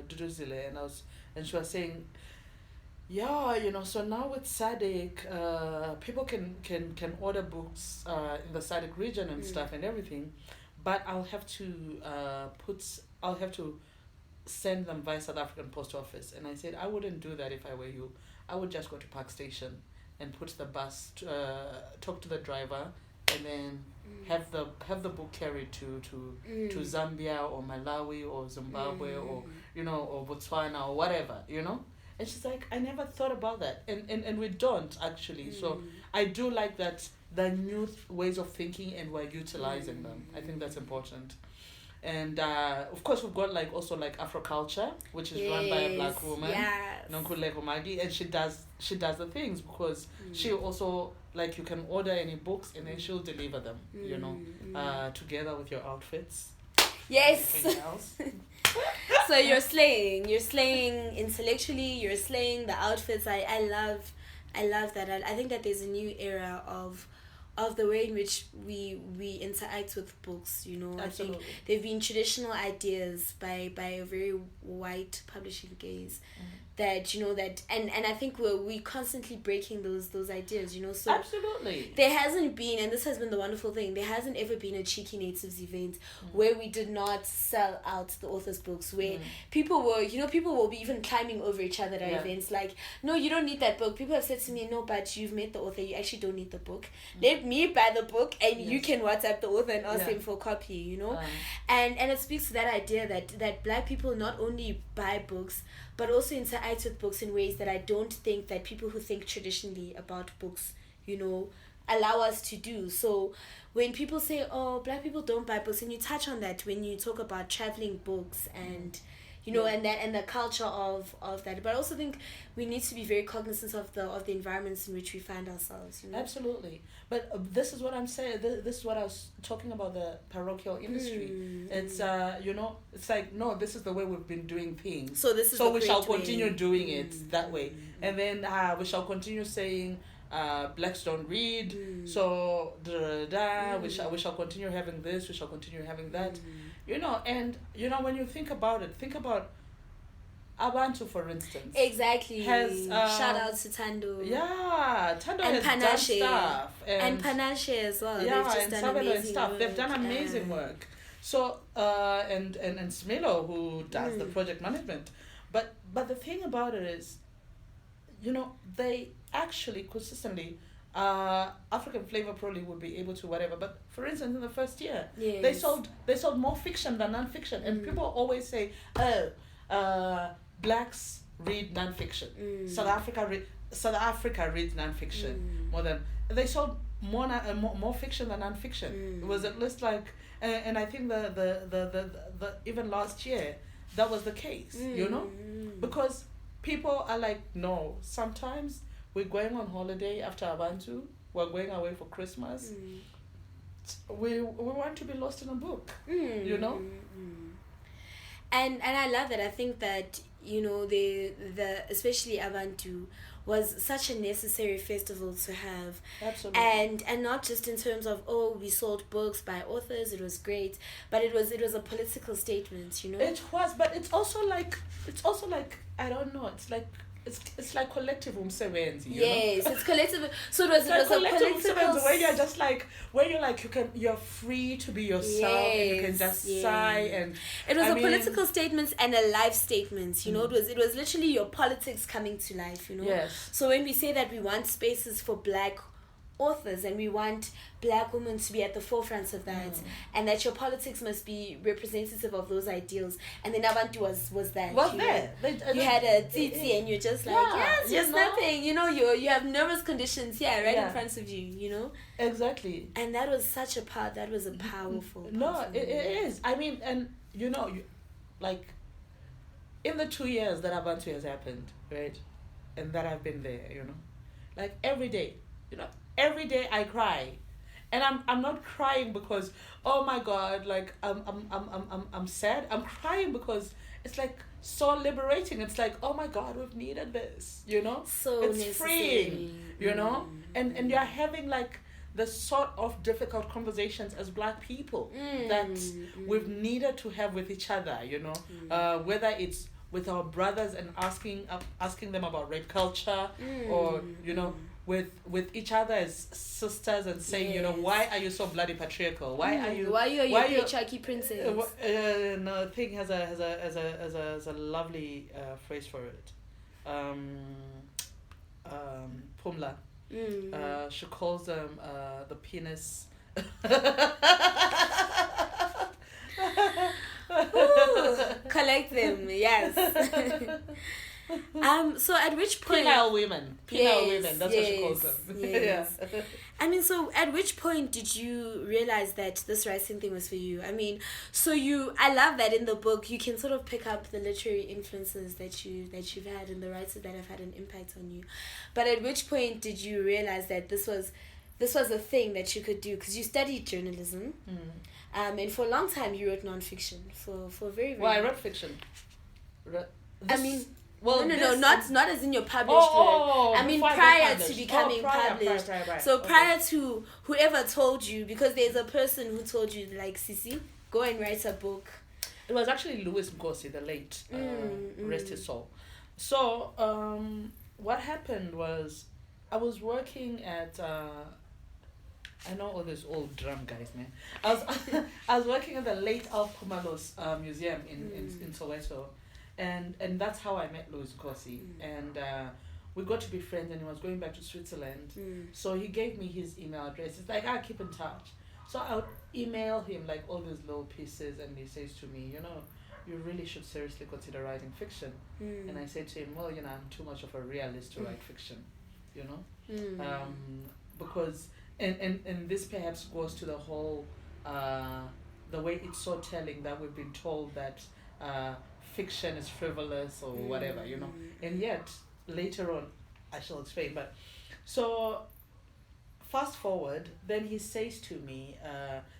Dudu Zile, and she was saying, yeah, you know, so now with SADC, people can order books in the SADC region and stuff and everything, but I'll have to send them via South African Post Office. And I said, I wouldn't do that if I were you. I would just go to Park Station and put the bus, talk to the driver, and then have the book carried to Zambia or Malawi or Zimbabwe or, you know, or Botswana or whatever, you know. And she's like, I never thought about that. And we don't, actually. So I do like that, the new ways of thinking, and we're utilizing them. I think that's important. And of course, we've got like also like Afro Culture, which is run by a black woman, Nonkululeko Magi, and she does the things, because she also, like, you can order any books and then she'll deliver them, you know, together with your outfits. Yes. Anything else. So you're slaying intellectually, you're slaying the outfits. I love that. I think that there's a new era of the way in which we interact with books, you know. Absolutely. I think there've been traditional ideas by a very white publishing gaze that, you know, that and I think we constantly breaking those ideas, you know. So absolutely, there hasn't been, and this has been the wonderful thing, there hasn't ever been a Cheeky Natives event where we did not sell out the author's books, where people will be even climbing over each other at events, like, no, you don't need that book. People have said to me, no, but you've met the author, you actually don't need the book. Let let me buy the book and you can WhatsApp the author and ask him for a copy, you know? And it speaks to that idea that Black people not only buy books, but also interact with books in ways that I don't think that people who think traditionally about books, you know, allow us to do. So when people say, oh, Black people don't buy books, and you touch on that when you talk about traveling books and you know, and the culture of that. But I also think we need to be very cognizant of the environments in which we find ourselves. You know? Absolutely. But this is what I'm saying. This is what I was talking about, the parochial industry. It's you know, it's like, no, this is the way we've been doing things. So this is we shall continue doing it that way, and then we shall continue saying. Blacks don't read, so we shall continue having this, we shall continue having that, you know. And you know, when you think about Abantu, for instance, exactly, has shout out to Tando. Yeah, Tando and has Panache. done stuff, and Panache as well. Yeah, they've just and done amazing and stuff. work. They've done amazing work. So and Smilo, who does the project management, but the thing about it is, you know, they actually consistently African Flavor probably would be able to whatever, but for instance in the first year they sold more fiction than non-fiction, and people always say, Blacks read non-fiction, South Africa reads non-fiction more than they sold more fiction than non-fiction. It was at least like and I think the even last year that was the case, you know, because people are like, no, sometimes we're going on holiday after Abantu, we're going away for Christmas. We want to be lost in a book, you know? And I love that. I think that, you know, the especially Abantu was such a necessary festival to have. Absolutely. And not just in terms of, oh, we sold books by authors, it was great, but it was a political statement, you know. It was, but it's also like I don't know, it's like collective umsebenzi, you yes, know? It's collective. So it was a collective political where you're just like, you're free to be yourself, and you can just sigh, and it was political statement and a life statement, you know. It was literally your politics coming to life, you know. Yes. So when we say that we want spaces for Black authors and we want Black women to be at the forefront of that, and that your politics must be representative of those ideals, and then Abantu was that. You had a titi and you're just like, yes, just nothing, you know, you have nervous conditions in front of you, you know. Exactly. And that was such a powerful it is. I mean, and you know, like in the 2 years that Abantu has happened, right, and that I've been there, you know, like every day, you know, every day I cry, and I'm not crying because, oh my God, like I'm sad. I'm crying because it's like so liberating. It's like, oh my God, we've needed this, you know. So it's necessary. freeing, you know, and you're having like the sort of difficult conversations as Black people that we've needed to have with each other, you know, whether it's with our brothers and asking them about rape culture, or you know, with each other as sisters, and saying, you know, why are you so bloody patriarchal? Why are you patriarchy princess? No, thing has a lovely phrase for it. Pumla. She calls them the penis. Ooh, collect them, yes. So at which point penile women, that's what she calls them. Yes. I mean, so at which point did you realize that this writing thing was for you? I mean, I love that in the book you can sort of pick up the literary influences that you've had and the writers that have had an impact on you. But at which point did you realize that this was a thing that you could do? Because you studied journalism, and for a long time you wrote nonfiction. For very, very I wrote fiction. Not as in your published work. I mean, prior to becoming published. Prior. So prior to whoever told you, because there's a person who told you, like, Sisi, go and write a book. It was actually Louis Mgosi, the late, rest his soul. So what happened was, I was working at I know all these old drum guys, man. I was working at the late Alf Kumalo's museum in Soweto. And that's how I met Louis Mgosi. And we got to be friends, and he was going back to Switzerland. So he gave me his email address. It's like, I'll keep in touch. So I would email him like all these little pieces, and he says to me, you really should seriously consider writing fiction. And I said to him, well, I'm too much of a realist to write fiction, because and this perhaps goes to the whole the way it's so telling that we've been told that fiction is frivolous or whatever, and yet later on I shall explain. But so fast forward, then he says to me,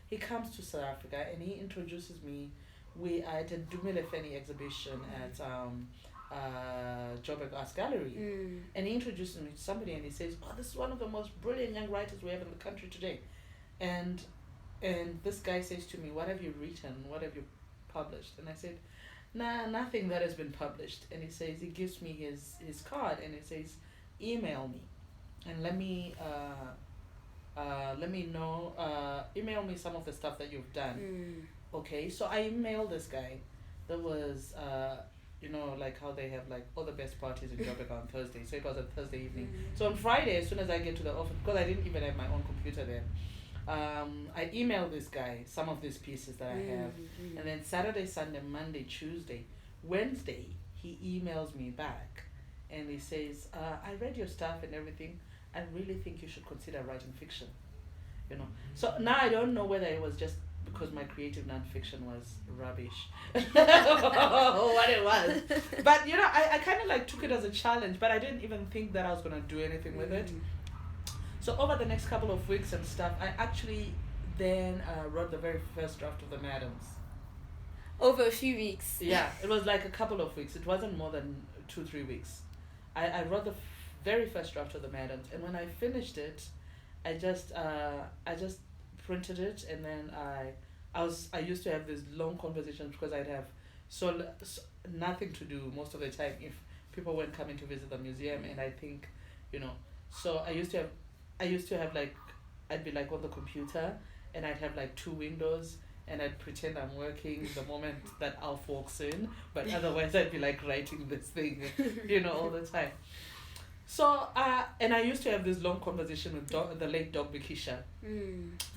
he comes to South Africa and he introduces me. We are at a Dumile Feni exhibition at Joburg Arts Gallery, and he introduces me to somebody, and he says, "Oh, this is one of the most brilliant young writers we have in the country today," and this guy says to me, "What have you written? What have you published?" And I said, "Nah, nothing that has been published." And he says, he gives me his card, and he says, "Email me, and let me know. Email me some of the stuff that you've done." Okay, so I emailed this guy. There was, like how they have like all the best parties in Joburg on Thursday. So it was a Thursday evening. So on Friday, as soon as I get to the office, because I didn't even have my own computer then, I emailed this guy some of these pieces that I have. And then Saturday, Sunday, Monday, Tuesday, Wednesday, he emails me back. And he says, I read your stuff and everything. I really think you should consider writing fiction. So now I don't know whether it was just because my creative nonfiction was rubbish or what it was, but I kind of like took it as a challenge, but I didn't even think that I was gonna do anything with it. So over the next couple of weeks and stuff, I actually then wrote the very first draft of the Madams. Over a few weeks. Yeah, it was like a couple of weeks. It wasn't more than 2-3 weeks. I wrote the very first draft of the Madams, and when I finished it, I just printed it, and then I used to have these long conversations because I'd have so nothing to do most of the time if people weren't coming to visit the museum, and I think, so I used to have like, I'd be like on the computer, and I'd have like 2 windows, and I'd pretend I'm working the moment that Alf walks in, but otherwise I'd be like writing this thing, all the time. So, and I used to have this long conversation with the late Doc Bikisha.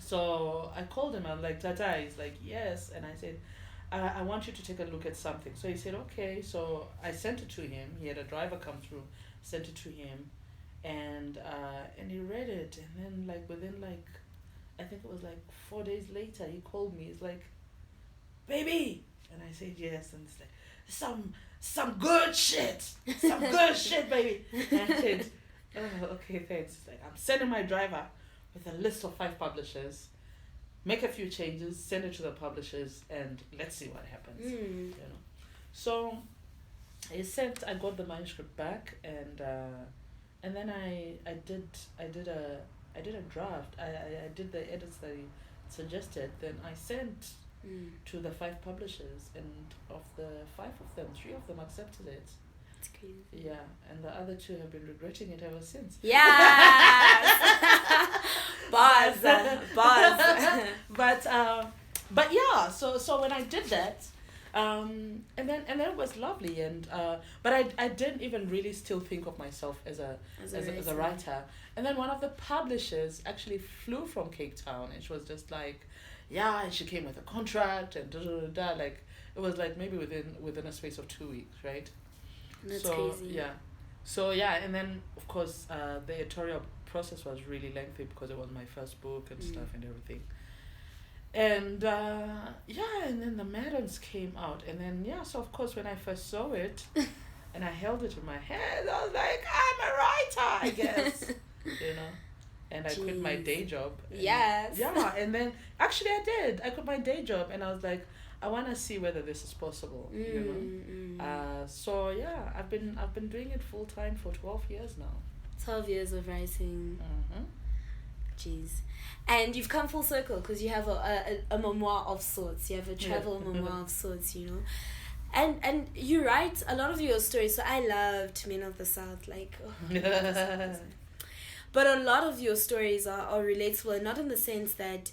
So I called him, I'm like, Tata, he's like, yes. And I said, I want you to take a look at something. So he said, okay. So I sent it to him. He had a driver come through, sent it to him, and he read it. And then like within like, I think it was like 4 days later, he called me. He's like, baby. And I said, yes. And it's like, some good shit. Some good shit, baby. And I said, oh, okay, thanks. It's like, I'm sending my driver with a list of 5 publishers, make a few changes, send it to the publishers, and let's see what happens. So I got the manuscript back, and then I did a draft. I did the edits that he suggested. Then I sent to the 5 publishers, and of the 5 of them, 3 of them accepted it. That's crazy. Yeah, and the other 2 have been regretting it ever since. Yes. Buzz. But yeah, so when I did that, and then it was lovely, and but I didn't even really still think of myself as a writer. And then one of the publishers actually flew from Cape Town, and she was just like, yeah, and she came with a contract and like it was like maybe within a space of 2 weeks, right? That's so crazy. Yeah, so yeah, and then of course the editorial process was really lengthy because it was my first book and stuff and everything. And and then the Madams came out, and then so of course when I first saw it and I held it in my hand, I was like, I'm a writer, I guess. And I quit my day job. Yes. Yeah, and then actually I did. I quit my day job, and I was like, I want to see whether this is possible. So yeah, I've been doing it full time for 12 years now. 12 years of writing. Jeez. And you've come full circle because you have a memoir of sorts. You have a travel memoir of sorts, And you write a lot of your stories. So I loved Men of the South, like. But a lot of your stories are relatable, and not in the sense that,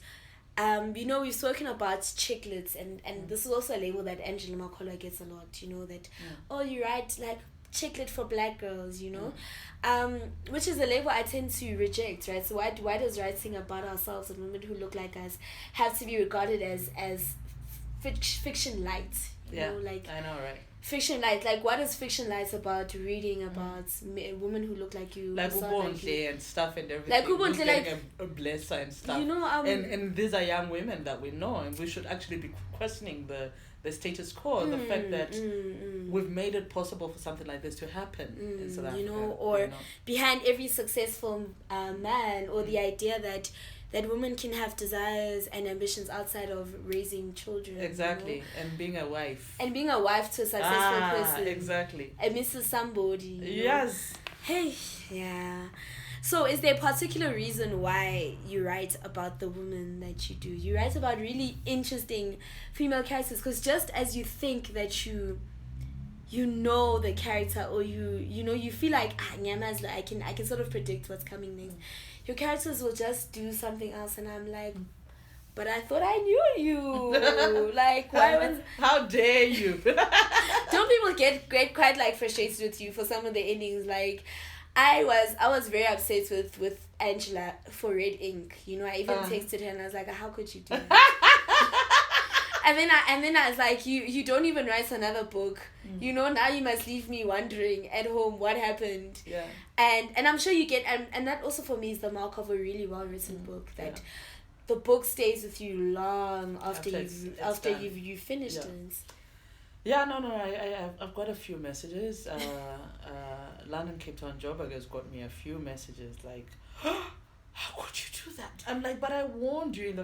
we've spoken about chicklets, and this is also a label that Angela Makhola gets a lot, that, oh, you write, like, chicklet for black girls, you know, which is a label I tend to reject, right? So why does writing about ourselves and women who look like us have to be regarded as fiction light? You know, like, I know, right? Fiction light, like what is fiction light about? Reading about women who look like you, like Ubontle and stuff and everything, like Ubontle, like a blesser and stuff, you know, and these are young women that we know, and we should actually be questioning the status quo, the fact that we've made it possible for something like this to happen in South Africa, you know, or behind every successful man, or the idea that women can have desires and ambitions outside of raising children. Exactly, you know? And being a wife. And being a wife to a successful person. Exactly. A Mrs. Somebody. Yes. Hey, yeah. So is there a particular reason why you write about the women that you do? You write about really interesting female characters, because just as you think that you know the character, or you feel like Nyama's, like I can sort of predict what's coming next. Your characters will just do something else, and I'm like, but I thought I knew you. Like, why was? How dare you? Don't people get quite like frustrated with you for some of the endings? Like, I was very upset with Angela for Red Ink. You know, I even texted her and I was like, how could you do that? And then I was like, you don't even write another book. You know, now you must leave me wondering at home what happened. Yeah. And I'm sure you get, and that also for me is the mark of a really well written book, that the book stays with you long after you've finished it. Yeah, no, I've got a few messages. London Cape Town Joburg has got me a few messages like, how could you do that? I'm like, but I warned you in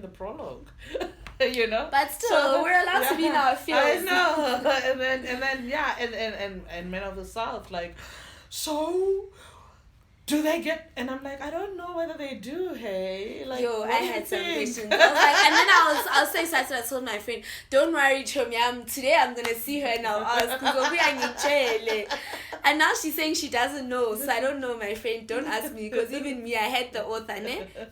the prologue. You know, but still, we're allowed to be in our fields. I know. and Men of the South, like, so do they get? And I'm like, I don't know whether they do. Hey, like, I had some questions. I was like, and then I was so excited. I told my friend, "Don't worry, Chomi. Today I'm gonna see her and I'll ask." And now she's saying she doesn't know. So I don't know, my friend. Don't ask me, because even me, I had the author,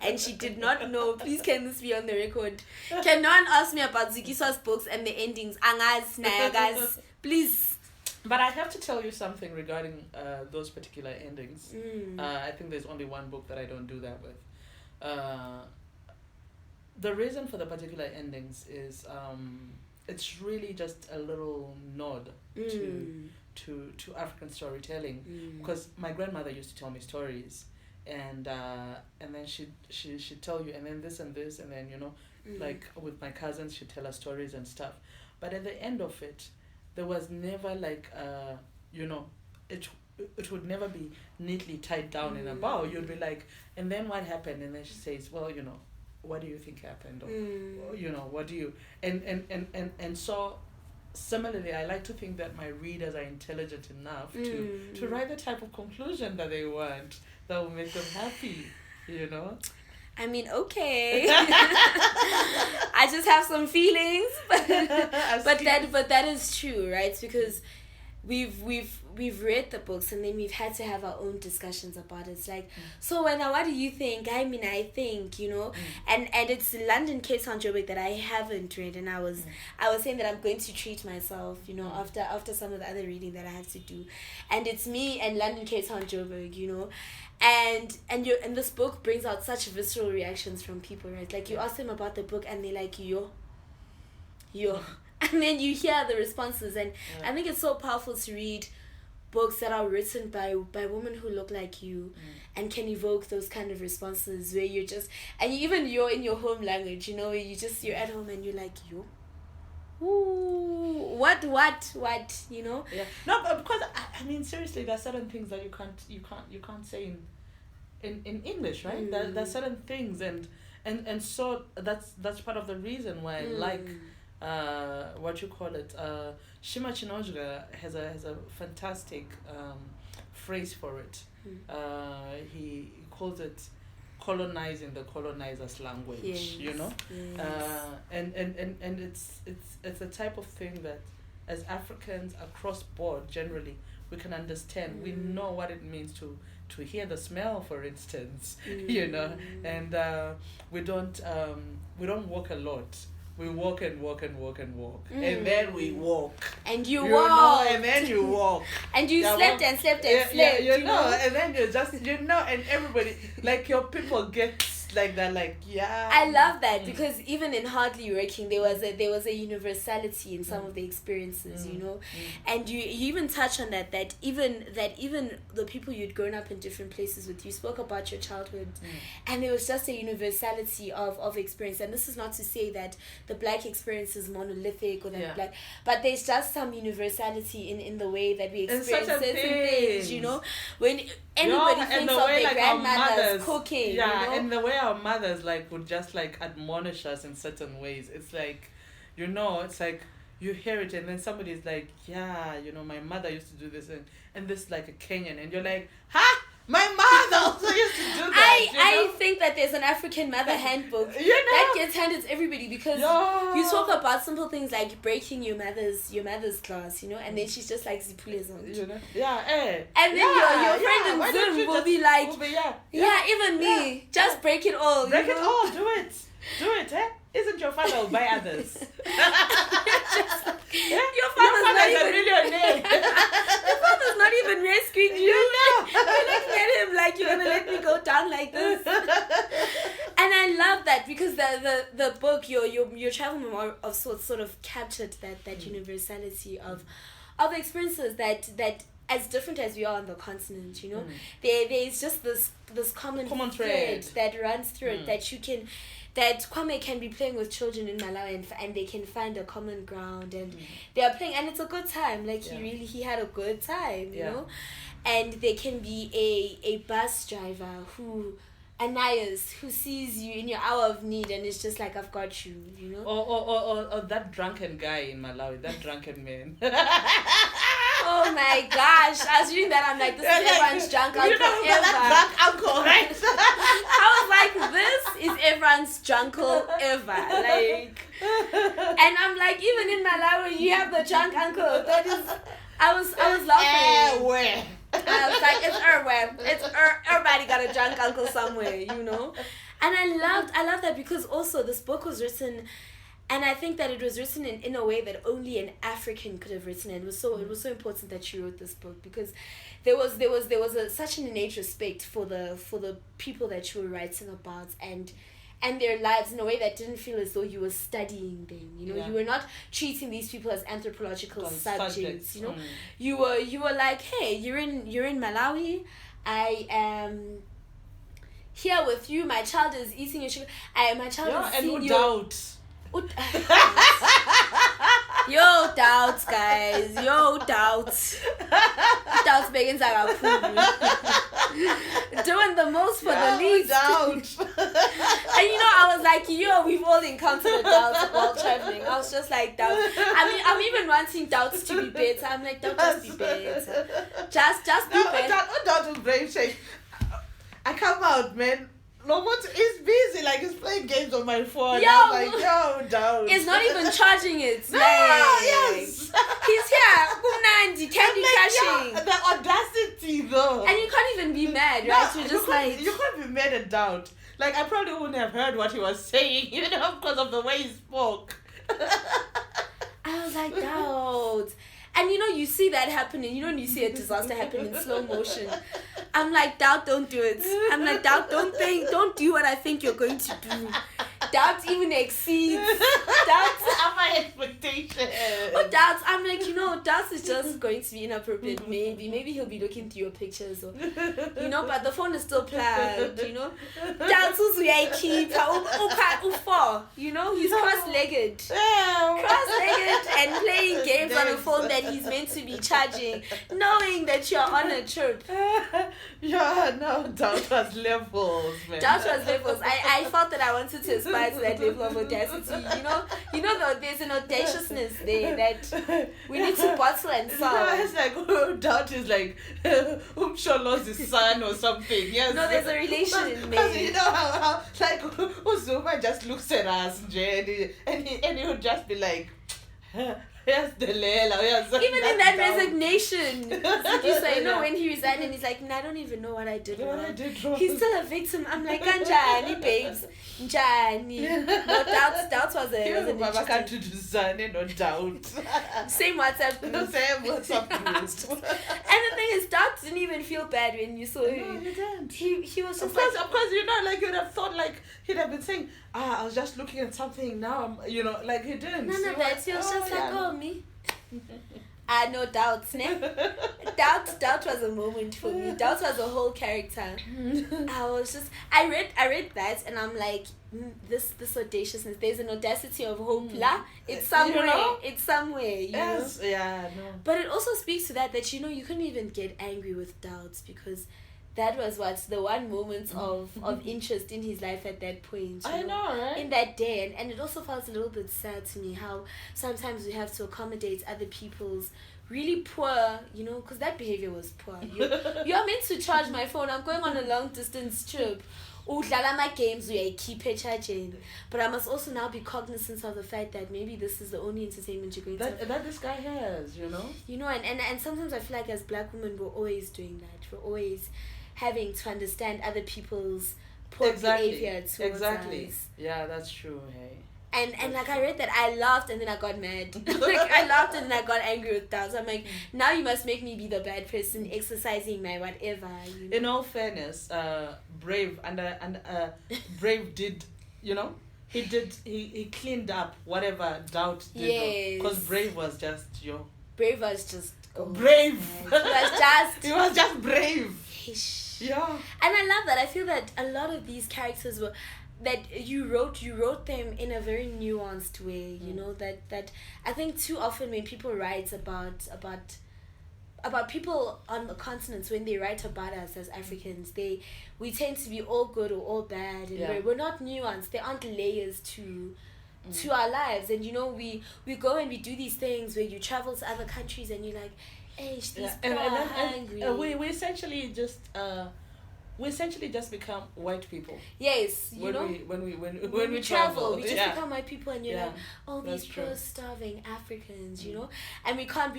and she did not know. Please, can this be on the record? Can no one ask me about Zukiswa's books and the endings? Angas, nayagas, please. But I have to tell you something regarding those particular endings. I think there's only one book that I don't do that with. The reason for the particular endings is it's really just a little nod to African storytelling, because my grandmother used to tell me stories, and then she'd tell you, and then this and this, and then like with my cousins, she'd tell us stories and stuff. But at the end of it, there was never like it would never be neatly tied down in a bow. You'd be like, and then what happened? And then she says, well, what do you think happened? Or what do you and so similarly, I like to think that my readers are intelligent enough to write the type of conclusion that they want, that will make them happy, I mean, okay. I just have some feelings, but that is true, right? Because we've read the books, and then we've had to have our own discussions about it. It's like, so Wanner, what do you think? I mean, I think, and it's London Cape Town Joburg that I haven't read, and I was saying that I'm going to treat myself, after some of the other reading that I have to do, and it's me and London Cape Town Joburg, and this book brings out such visceral reactions from people, right? Like, you ask them about the book and they're like, yo, and then you hear the responses, and I think it's so powerful to read books that are written by women who look like you and can evoke those kind of responses where you're just, and you're in your home language, where you're at home and you're like, yo, ooh, what, Yeah. No, but because I mean, seriously, there are certain things that you can't say in English, right? There are certain things, and so that's part of the reason why I like Shima Chinojga has a fantastic phrase for it. He calls it colonizing the colonizer's language. Yes. And it's a type of thing that as Africans across board generally we can understand. We know what it means to hear the smell, for instance, and we don't walk a lot we walk and walk and walk and walk. And then we walk. And you know, walk. and then you walk. And you slept and slept and slept. Yeah, you know, and then you just, and everybody, like your people get like that, like, yeah. I love that because even in Hardly Working, there was a universality in some of the experiences, you know, and you even touch on that even the people you'd grown up in different places with, you spoke about your childhood, and there was just a universality of experience. And this is not to say that the Black experience is monolithic or that Black, but there's just some universality in the way that we experience certain things, you know, when anybody thinks of their grandmother's cooking, yeah, you know? and the way our mothers like would just like admonish us in certain ways. It's like, you know, it's like you hear it and then somebody's like, yeah, you know, my mother used to do this and this like a Kenyan, and you're like, huh? My mother also used to do that. I think that there's an African mother handbook that gets handed to everybody, because you talk about simple things like breaking your mother's glass, you know, and then she's just like Zipulezon. You know? And then your friend in Zoom will be like, even me, just break it all. Break it all, do it, eh? Isn't your father will buy others? Your father's not even a millionaire. Your father's not even rescuing you. You're looking at him like, you're gonna let me go down like this. And I love that because the book, your travel memoir of sorts sort of captured that universality of experiences that as different as we are on the continent, you know, there's just this common thread that runs through it, that Kwame can be playing with children in Malawi and they can find a common ground, and they are playing and it's a good time. Like he had a good time, you know. And there can be a bus driver who sees you in your hour of need and it's just like, I've got you, you know. Or that drunken guy in Malawi, that drunken man. Oh my gosh, I was reading that, I'm like, this is everyone's drunk uncle ever. That drunk uncle, right? I was like, this is everyone's drunkle ever. Like, and I'm like, even in Malawi, you have the drunk uncle. That is, I was laughing. Where? I was like, it's everywhere. Everybody got a drunk uncle somewhere, you know. And I love that because also this book was written. And I think that it was written in a way that only an African could have written it. It was so important that you wrote this book, because there was such an innate respect for the people that you were writing about and their lives in a way that didn't feel as though you were studying them. You know, you were not treating these people as anthropological subjects. You know, you were like, hey, you're in Malawi. I am here with you. My child is eating your sugar. My child is seeing you. Doubt. Yo doubts, guys. Yo doubts. Doubts begins doing the most for the least. Doubt. And you know, I was like, we've all encountered doubts while traveling. I was just like, doubts. I mean, I'm even wanting doubts to be better. I'm like, don't just be better. Just be better. Doubt is brain shake. I come out, man. Lomot is busy, like he's playing games on my phone. I'm like, doubt. It's not even charging it. No, like, yes. He's here. Candy crushing. The audacity, though. And you can't even be mad, right? You're just like... You can't be mad at doubt. Like, I probably wouldn't have heard what he was saying, you know, because of the way he spoke. I was like, doubt. And you know, you see that happening. You know, when you see a disaster happen in slow motion. I'm like, doubt, don't do it. I'm like, doubt, don't do what I think you're going to do. Doubt even exceeds. Doubt my expectations. Or doubts, I'm like, you know, doubts is just going to be inappropriate. Maybe he'll be looking through your pictures, or you know, but the phone is still plugged. You know, doubts who's we keep. You know, he's cross-legged and playing games on a phone that he's meant to be charging, knowing that you're on a trip. Yeah, no, doubt was levels, man. Doubt was levels. I felt that I wanted to aspire to that level of audacity. You know, there's an audaciousness there that we need to bottle and solve. No, it's like, doubt is like, Umsho lost his son or something. Yes. No, there's a relation, man. You know how like, Uzuma just looks at us, and he would just be like, Yes, Delela. Yes, Even in that down. resignation, Zukiswa, you know, when he resigned and he's like, I don't even know what I did wrong. He's still a victim. I'm like, Njani, babes. Njani. No, doubt was an interesting... No doubt. Same WhatsApp group. Same WhatsApp group. And the thing is, Doubt didn't even feel bad when you saw him. No, he didn't. He was just of course, you know, like you'd have thought, like he'd have been saying, I was just looking at something now. I'm, you know, like he didn't. None of that. He was just like, yeah. me. No doubts, ne? Doubt was a moment for me. Doubt was a whole character. I read that and I'm like, this audaciousness. There's an audacity of hope. It's somewhere. You know? It's somewhere. Yes. Know? Yeah. No. But it also speaks to that you know you couldn't even get angry with doubts because that was the one moment of interest in his life at that point. I know, right? In that day. And it also felt a little bit sad to me how sometimes we have to accommodate other people's really poor, you know, because that behavior was poor. You're meant to charge my phone. I'm going on a long distance trip. My games, we keep it charging. But I must also now be cognizant of the fact that maybe this is the only entertainment you're going to have. That this guy has, you know? You know, and sometimes I feel like as black women, we're always doing that. We're always having to understand other people's poor behavior towards us. Yeah, that's true. Hey. And like I read that, I laughed and then I got mad. Like I laughed and then I got angry with that. So I'm like, now you must make me be the bad person exercising my whatever. You know? In all fairness, Brave Brave did, you know, he cleaned up whatever Doubt did. Yes. Because Brave was just Brave was just brave. He was just brave. Yeah. And I love that. I feel that a lot of these characters were that you wrote them in a very nuanced way, you know, that I think too often when people write about people on the continents, when they write about us as Africans, we tend to be all good or all bad, and we're not nuanced. There aren't layers to our lives. And you know, we go and we do these things where you travel to other countries and you're like, hey, these people are hungry. We essentially just become white people. Yes, when we travel, we just become white people, and you're like, oh, these poor starving Africans, you know. And we can't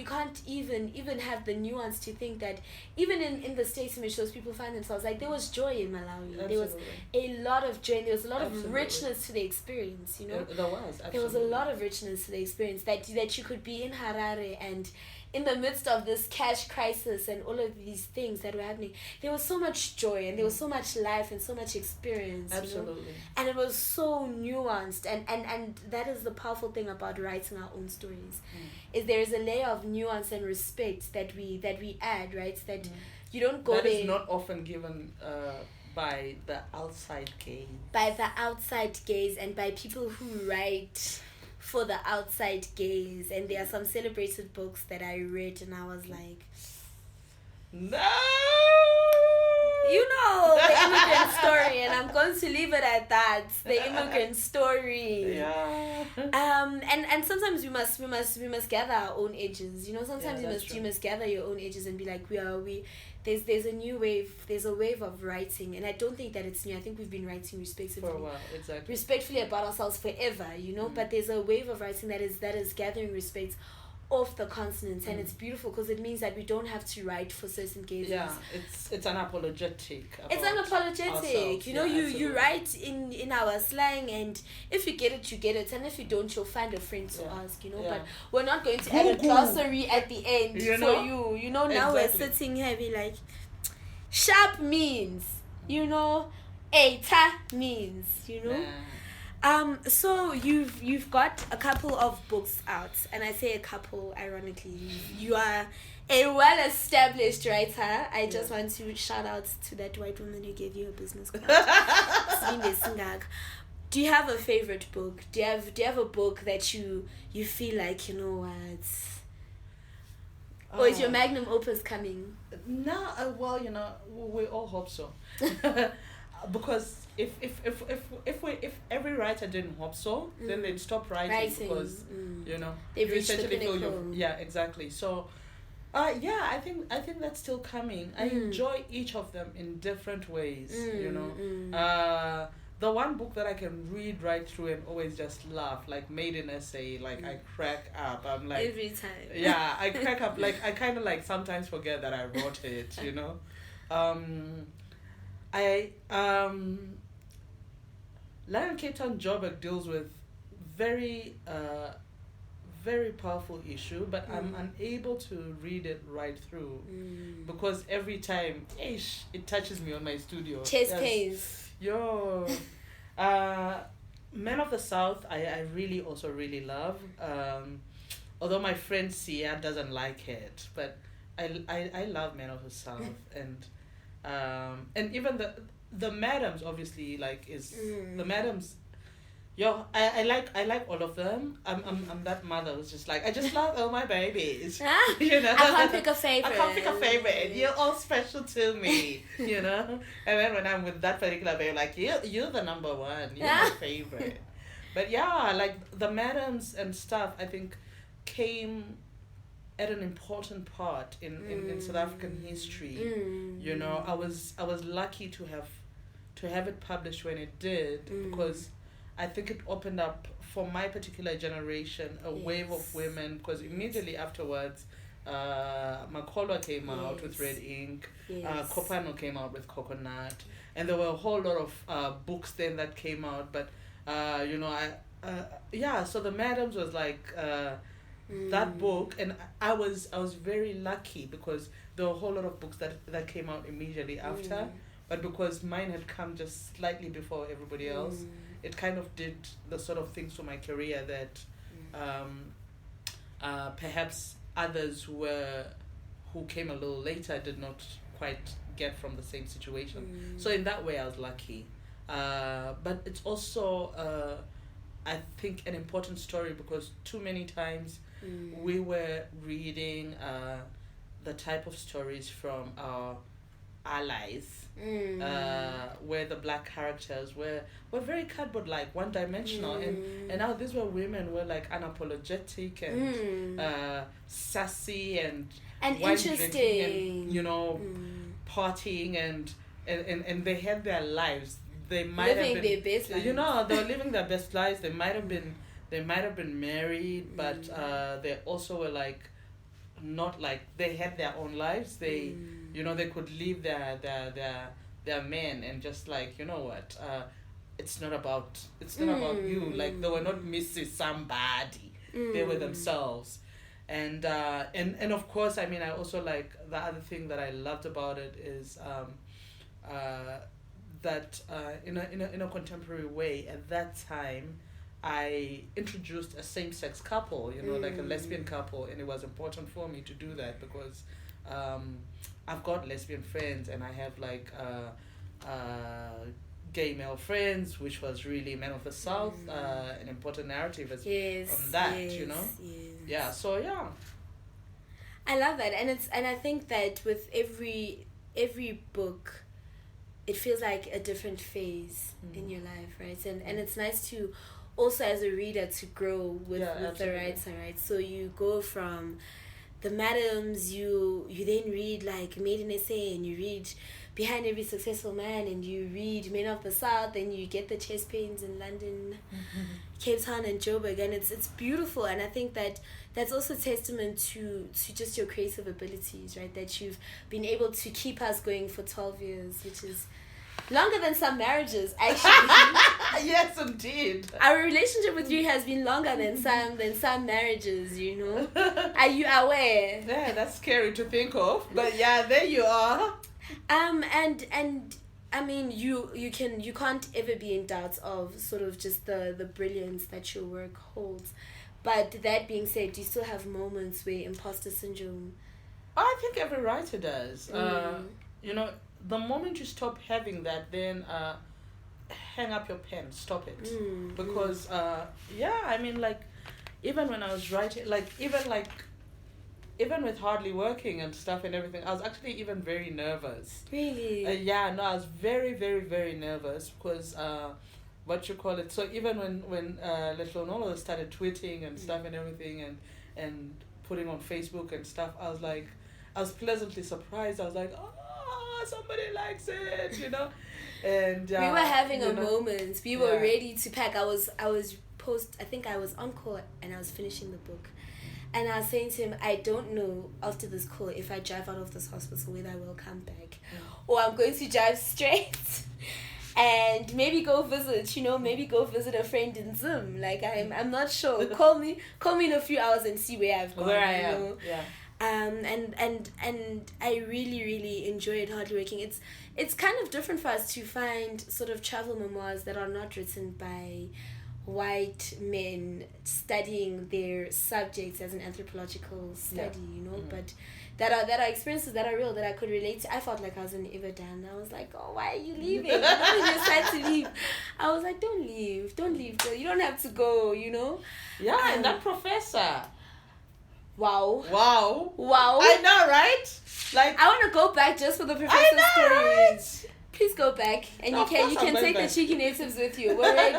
even have the nuance to think that even in the states in which those people find themselves, like there was joy in Malawi. Absolutely. There was a lot of joy. There was a lot of richness to the experience, you know. There was. Absolutely. There was a lot of richness to the experience that you could be in Harare and in the midst of this cash crisis and all of these things that were happening, there was so much joy and there was so much life and so much experience. Absolutely. You know? And it was so nuanced, and that is the powerful thing about writing our own stories, is there is a layer of nuance and respect that we add, right? That you don't go that there. That is not often given by the outside gaze. By the outside gaze and by people who write for the outside gaze. And there are some celebrated books that I read and I was like, no, you know, the immigrant story, and I'm going to leave it at that. The immigrant story. Yeah. And sometimes we must gather our own edges. You know, sometimes you must gather your own edges and be like, there's a new wave. There's a wave of writing, and I don't think that it's new. I think we've been writing respectively for a while, exactly. Respectfully about ourselves forever, you know. But there's a wave of writing that is gathering respect off the continent, and it's beautiful because it means that we don't have to write for certain gazes. Yeah, it's unapologetic. It's unapologetic. You know, you write in our slang, and if you get it, you get it, and if you don't, you'll find a friend to ask. You know, but we're not going to add a glossary at the end for you. You know, now we're sitting here, be like, sharp means, you know, eta means, you know. So you've got a couple of books out, and I say a couple ironically. You are a well-established writer. I just want to shout out to that white woman who gave you a business card. Do you have a favorite book? Do you have a book that you feel like, you know what? Or is your magnum opus coming? No, well, you know, we all hope so. Because if every writer didn't hope so, then they'd stop writing because you know they've reached the pinnacle. Exactly. So I think that's still coming. I enjoy each of them in different ways, you know. the one book that I can read right through and always just laugh, like Maiden Essay, like I crack up. I'm like every time. Yeah, I crack up. Like I kind of like sometimes forget that I wrote it. You know, I Lion Cape Town Joburg deals with very very powerful issue, but I'm unable to read it right through because every time it touches me on my studio. Chest pains. Yo. Men of the South, I really also really love. Although my friend Sia doesn't like it, but I love Men of the South and even the Madams obviously like is the Madams. Yo, I like all of them. I'm that mother who's just like I just love all my babies. You know, I can't pick a favorite. I can't pick a favorite. You're all special to me. You know, and then when I'm with that particular baby, like you're the number one. You're my favorite. But yeah, like the Madams and stuff, I think came at an important part in South African history. You know, I was lucky to have it published when it did because I think it opened up for my particular generation a wave of women because immediately afterwards Makolwa came out with Red Ink, Kopano came out with Coconut, and there were a whole lot of books then that came out, but you know so the Madams was like that book, and I was very lucky because there were a whole lot of books that came out immediately after, but because mine had come just slightly before everybody else, it kind of did the sort of things for my career that perhaps others who came a little later did not quite get from the same situation. So in that way I was lucky. But it's also I think an important story because too many times we were reading the type of stories from our allies where the black characters were very cardboard like one-dimensional and now these were women were like unapologetic and sassy and interesting and, you know, partying and they had their lives. They might living have been, their best lives. you know, they were living their best lives. They might have been married, but they also were like not like they had their own lives. They you know, they could leave their men and just like, you know what, it's not about you. Like they were not missing somebody. They were themselves. And of course, I mean, I also like the other thing that I loved about it is that in a contemporary way at that time I introduced a same-sex couple, you know, like a lesbian couple, and it was important for me to do that because I've got lesbian friends and I have like gay male friends, which was really Men of the South, an important narrative on that, you know. Yeah, so yeah, I love that, and I think that with every book it feels like a different phase in your life, right? And it's nice to also as a reader to grow with the writer, right? So you go from the Madams, you then read like Maiden Essay, and you read Behind Every Successful Man, and you read Men of the South, and you get the chest pains in London, Cape Town and Joburg, and it's beautiful. And I think that that's also testament to just your creative abilities, right? That you've been able to keep us going for 12 years, which is longer than some marriages, actually. Yes, indeed. Our relationship with you has been longer than some marriages, you know. Are you aware? Yeah, that's scary to think of, but yeah, there you are. And I mean, you can't ever be in doubt of sort of just the brilliance that your work holds. But that being said, do you still have moments where imposter syndrome? I think every writer does. You know, the moment you stop having that, then hang up your pen, stop it. Because I mean, like, even when I was writing, like even with hardly working and stuff and everything, I was actually even very nervous. Really? I was very, very, very nervous because so even when Little Nolo started tweeting and stuff and everything and putting on Facebook and stuff, I was pleasantly surprised. I was like, oh, somebody likes it, And we were having a moment. We were Yeah. ready to pack. I was I think I was on call and I was finishing the book. And I was saying to him, I don't know after this call if I drive out of this hospital whether I will come back. Or I'm going to drive straight and maybe go visit, maybe go visit a friend in Zim. Like I'm not sure. Call me in a few hours and see where I've gone. Where I am. Yeah. And I really, really enjoyed Hardly Working. It's kind of different for us to find sort of travel memoirs that are not written by white men studying their subjects as an anthropological study, but that are experiences that are real, that I could relate to. I felt like I was in Ibadan. I was like, oh, why are you leaving? You decided to leave. I was like, don't leave, girl. You don't have to go, Yeah, and that professor. Wow. I know, right? Like, I want to go back just for the professor's stories. Right? Please go back, and you can take the cheeky natives with you. We're ready.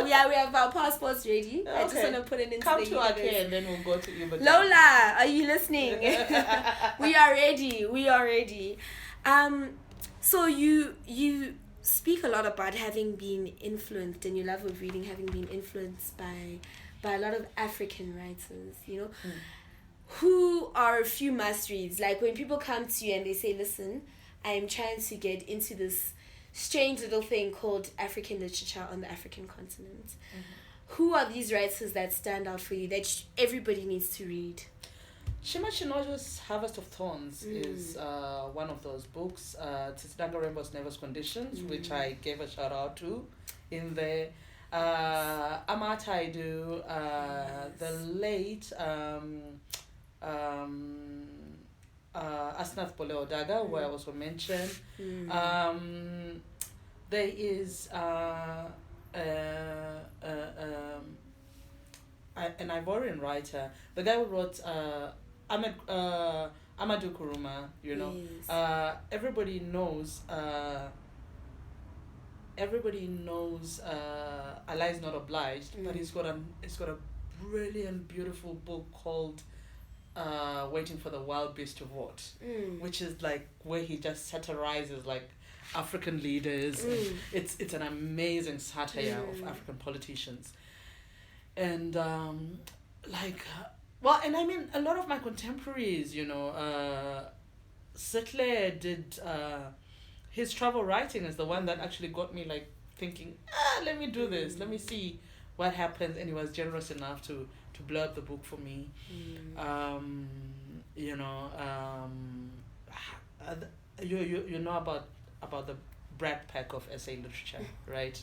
We have our passports ready. Okay. I just want to put it into Come the to our care, and then we'll go to Ibadan. Lola, are you listening? We are ready. So you speak a lot about having been influenced, and your love of reading having been influenced by a lot of African writers. Who are a few must reads? Like when people come to you and they say, listen, I am trying to get into this strange little thing called African literature on the African continent. Mm-hmm. Who are these writers that stand out for you that everybody needs to read? Chima Chinojo's Harvest of Thorns is one of those books. Tsidanga Rainbow's Never's Conditions, which I gave a shout out to in there. Amataidu, the late Asnath Boleo Daga, who I also mentioned. There is an Ivorian writer, the guy who wrote Amadou Kuruma, Yes. Everybody knows Allah is Not Obliged, but he's got a brilliant, beautiful book called Waiting for the Wild Beast to Vote, which is like where he just satirizes like African leaders. And it's an amazing satire of African politicians. And and I mean a lot of my contemporaries, Cele did his travel writing is the one that actually got me like thinking, let me do this, let me see what happens, and he was generous enough to blow up the book for me. You know about the Brat Pack of essay literature, right?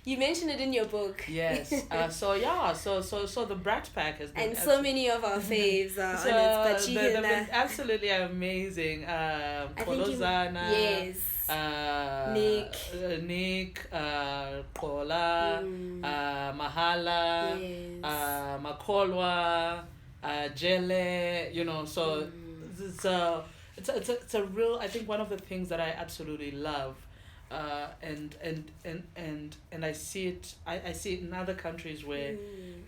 You mentioned it in your book. Yes. So the Brat Pack has been, and so many of our faves are on it, but they've been absolutely amazing. Kolozana, yes. Nick, Kola, Mahala, yes. Makolwa, Jele. So it's a real. I think one of the things that I absolutely love. And I see it. I see it in other countries where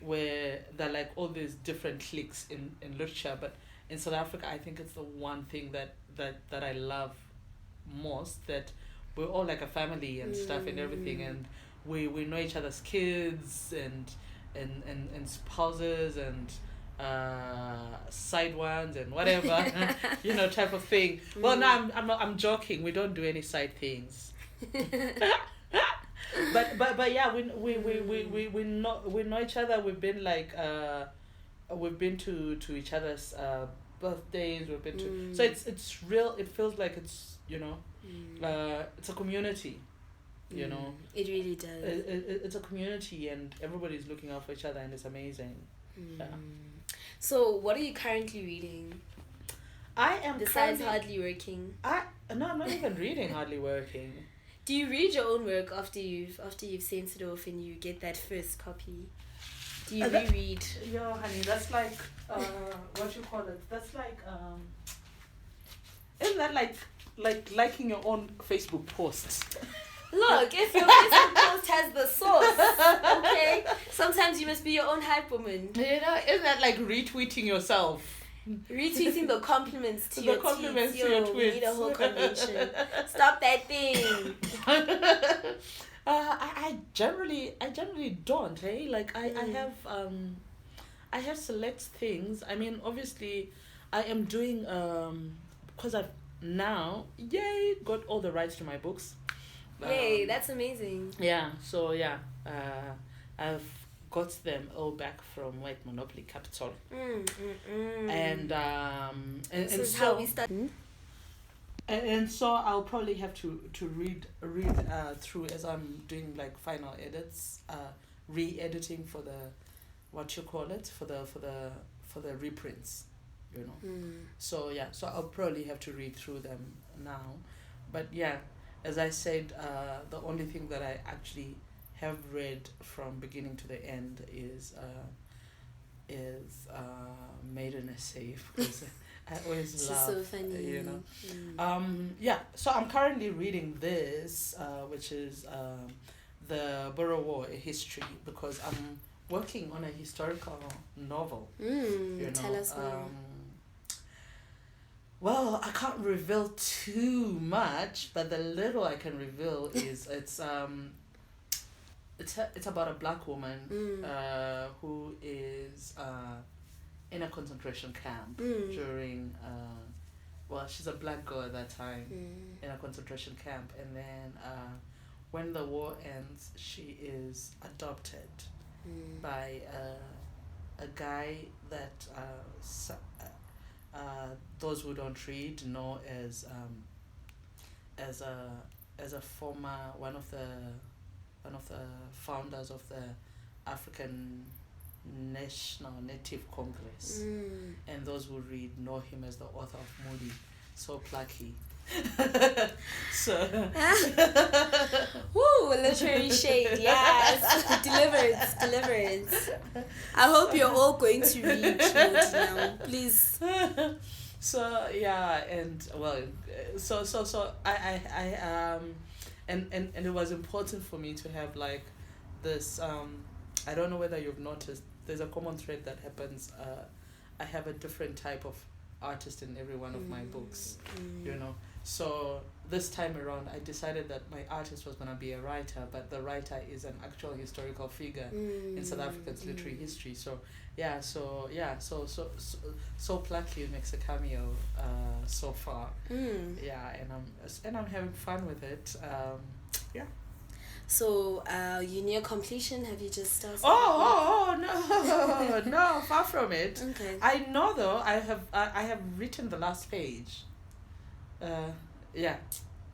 there are like all these different cliques in literature, but in South Africa, I think it's the one thing that I love most. That we're all like a family and stuff and everything, and we know each other's kids and spouses and side ones and whatever, type of thing. Well, no, I'm joking. We don't do any side things. but yeah, we know each other. We've been like we've been to each other's birthdays. We've been to so it's real. It feels like it's it's a community. It really does. It's a community, and everybody's looking out for each other, and it's amazing. Yeah. So, what are you currently reading? I am besides Hardly Working. I'm not even reading Hardly Working. Do you read your own work after you've sent it off and you get that first copy? Do you reread? Yeah, honey, that's like what you call it? That's like isn't that like liking your own Facebook posts? Look, if your Facebook post has the source, okay? Sometimes you must be your own hype woman. Isn't that like retweeting yourself? Retweeting the compliments to your compliments tweets. to your We tweets. need a whole convention. Stop that thing. I generally don't. Hey, like I have select things. I mean, obviously, I am doing because I've now got all the rights to my books. Yay, that's amazing. Yeah. So yeah, I've got them all back from White Monopoly Capital. And this and is so, how we start. and so I'll probably have to read through as I'm doing like final edits, re-editing for the for the reprints, you know. So yeah, so I'll probably have to read through them now, but yeah, as I said, the only thing that I actually have read from beginning to the end is Made in a Safe, because I always She's love, so funny. you know. Yeah, so I'm currently reading this, which is the Boer War, a history, because I'm working on a historical novel. You know, tell us more. Well, I can't reveal too much, but the little I can reveal is it's about a black woman who is in a concentration camp during she's a black girl at that time in a concentration camp, and then when the war ends, she is adopted by a guy that those who don't read know as a former one of the founders of the African Native Congress, and those who read know him as the author of Moody, so plucky. So woo, literary shade, yes. Deliverance. I hope you're all going to read Moody now, please. So yeah, and well, so I and it was important for me to have like this. I don't know whether you've noticed. There's a common thread that happens. I have a different type of artist in every one of my books, you know. So this time around, I decided that my artist was gonna be a writer, but the writer is an actual historical figure in South Africa's literary history. So so plucky makes a cameo so far. Yeah, and I'm having fun with it. Yeah. So, you near completion? Have you just started? No, far from it. Okay. I know though. I have written the last page. Yeah.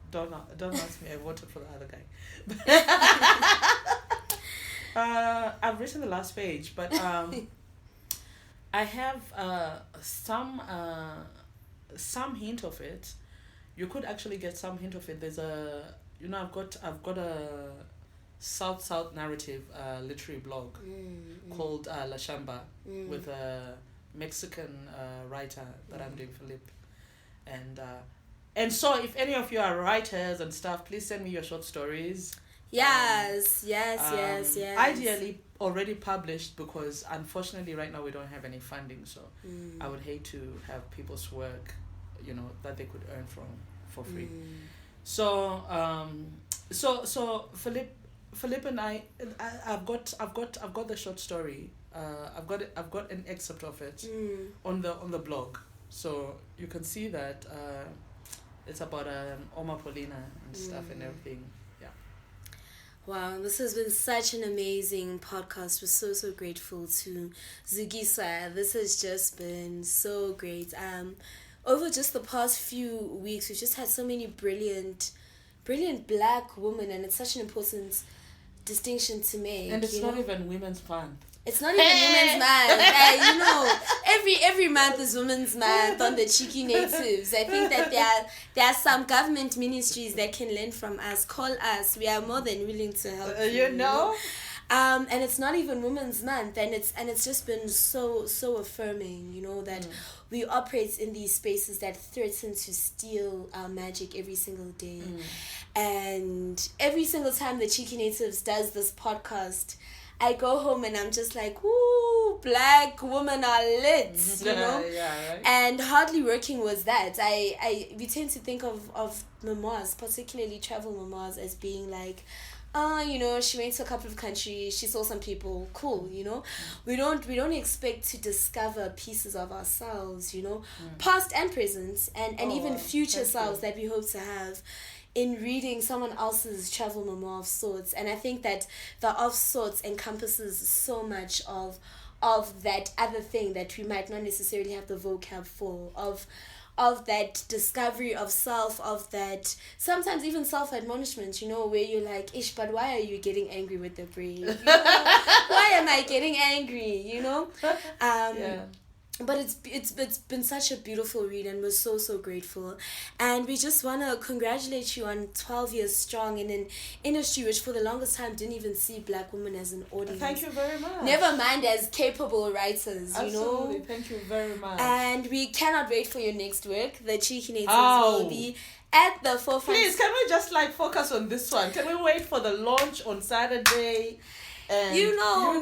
Don't ask me. I voted for the other guy. I've written the last page, but I have some hint of it. You could actually get some hint of it. There's I've got a South narrative literary blog called La Chamba with a Mexican writer that I'm doing, Philip, and so if any of you are writers and stuff, please send me your short stories. Yes. Ideally already published, because unfortunately right now we don't have any funding, so I would hate to have people's work, you know, that they could earn from for free. So so Philip and I've got the short story. I've got an excerpt of it on the blog, so you can see that it's about Oma Paulina and stuff and everything. Yeah. Wow, this has been such an amazing podcast. We're so grateful to Zukiswa. This has just been so great. Over just the past few weeks, we've just had so many brilliant black women, and it's such an important distinction to make. And it's not even Women's Month. It's not even Women's Month. You know, every month is Women's Month on the Cheeky Natives. I think that there are some government ministries that can learn from us. Call us. We are more than willing to help. You know. And it's not even Women's Month, and it's just been so affirming, you know, that we operate in these spaces that threaten to steal our magic every single day. And every single time the Cheeky Natives does this podcast, I go home and I'm just like, ooh, Black women are lit, you know? Yeah, right. And hardly working was that. We tend to think of memoirs, particularly travel memoirs, as being like, you know, she went to a couple of countries, she saw some people, cool, you know. We don't expect to discover pieces of ourselves, you know, past and present, and even future selves that we hope to have in reading someone else's travel memoir of sorts. And I think that the of sorts encompasses so much of that other thing that we might not necessarily have the vocab for, of that discovery of self, of that sometimes even self-admonishment, you know, where you're like, ish, but why are you getting angry with the brave? You know? Why am I getting angry, you know? But it's been such a beautiful read, and we're so grateful. And we just want to congratulate you on 12 years strong in an industry which for the longest time didn't even see Black women as an audience. Thank you very much. Never mind as capable writers, you know. Absolutely, thank you very much. And we cannot wait for your next work. The Cheeky Nators will be at the forefront. Please, can we just focus on this one? Can we wait for the launch on Saturday? And we are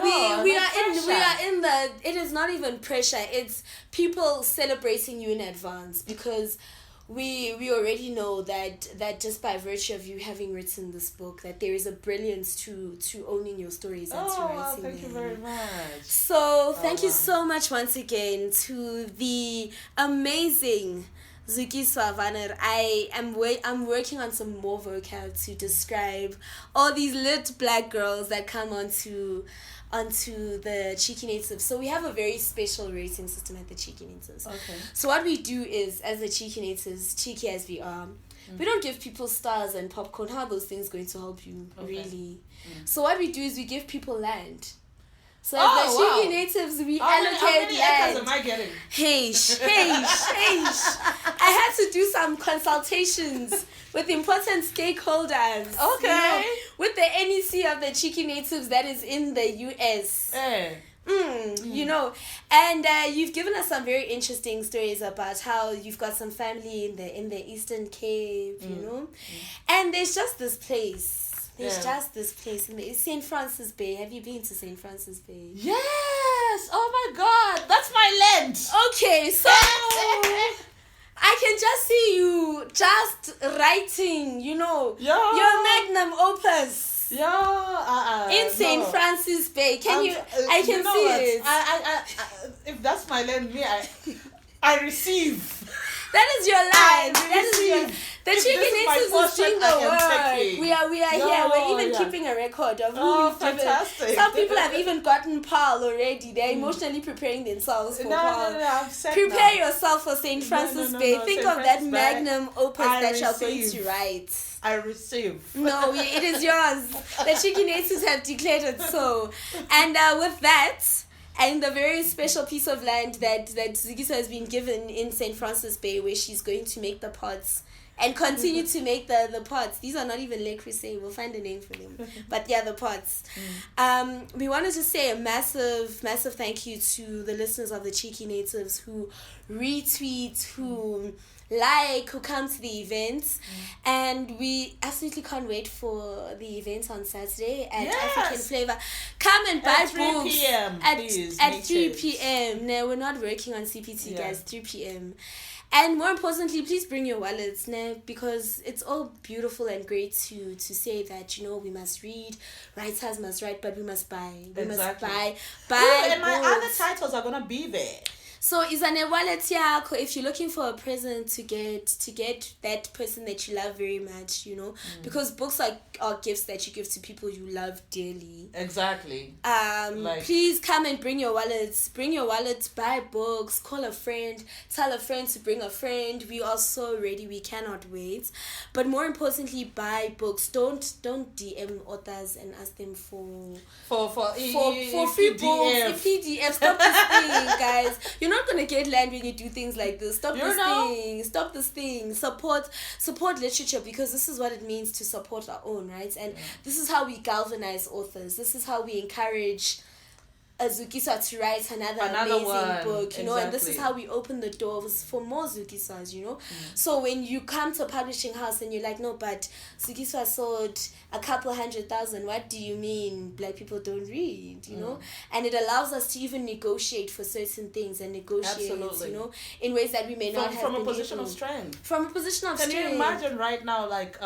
in the, it is not even pressure, it's people celebrating you in advance, because we already know that just by virtue of you having written this book, that there is a brilliance to owning your stories and to writing thank you very much. So thank you so much once again to the amazing Zukiswa Wanner. I'm working on some more vocab to describe all these lit Black girls that come onto the Cheeky Natives. So we have a very special rating system at the Cheeky Natives. Okay. So what we do is, as the Cheeky Natives, cheeky as we are, we don't give people stars and popcorn. How are those things going to help you, really? So what we do is we give people land. So as the Cheeky Natives, we allocate how many land. acres am I getting? Hey. I had to do some consultations with important stakeholders. Okay. You know, with the NEC of the Cheeky Natives that is in the US. You know, and you've given us some very interesting stories about how you've got some family in the Eastern Cape, you know, and there's just this place. There's just this place in the St. Francis Bay. Have you been to St. Francis Bay? Yes! Oh my God! That's my land! Okay, so I can just see you just writing, you know, your magnum opus. In St. Francis Bay. I can see it. I if that's my land, I receive. That is your line. The Cheeky Natives is doing the work. We are here. We're even keeping a record of who we've fantastic. given. Some people have even gotten Pearl already. They're emotionally preparing themselves for Pearl. Prepare yourself for St. Francis Bay. Think of that magnum opus that you're going to write. I receive. No, it is yours. The Cheeky Natives have declared it so. And with that, and the very special piece of land that Zukiswa has been given in St. Francis Bay, where she's going to make the pots and continue to make the pots. These are not even Le Creuset. We'll find a name for them. But yeah, the pots. We wanted to say a massive thank you to the listeners of the Cheeky Natives who retweet, who come to the events, and we absolutely can't wait for the event on Saturday at African Flavor. Come and buy books 3 p.m. at 3 p.m. No, we're not working on CPT, guys. 3 p.m. And more importantly, please bring your wallets, because it's all beautiful and great to say that, you know, we must read, writers must write, but we must buy. We must buy. And my other titles are gonna be there. So izane wallet yakho, if you're looking for a present to get that person that you love very much, you know, because books are gifts that you give to people you love dearly. Exactly. Please come and bring your wallets, buy books, call a friend, tell a friend to bring a friend. We are so ready, we cannot wait. But more importantly, buy books. Don't DM authors and ask them for free books, PDF. Stop this thing, guys. You're not gonna get land when you do things like this. Stop this thing. Support literature, because this is what it means to support our own, right? And this is how we galvanize authors. This is how we encourage Zukiswa to write another amazing book, you know, and this is how we open the doors for more Zukiswas, you know. So when you come to a publishing house and you're like, no, but Zukiswa sold a couple 100,000, what do you mean black people don't read, you know? And it allows us to even negotiate for certain things and negotiate, you know, in ways that we may not have from a position of strength. From a position of strength. Can you imagine right now, like,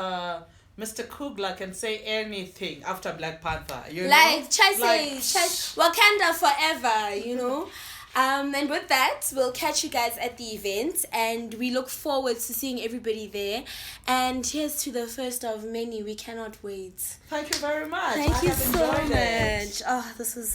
Mr. Kugler can say anything after Black Panther, you know? Like, Wakanda forever, you know? And with that, we'll catch you guys at the event, and we look forward to seeing everybody there. And here's to the first of many. We cannot wait. Thank you very much. Thank you so much. Oh, this was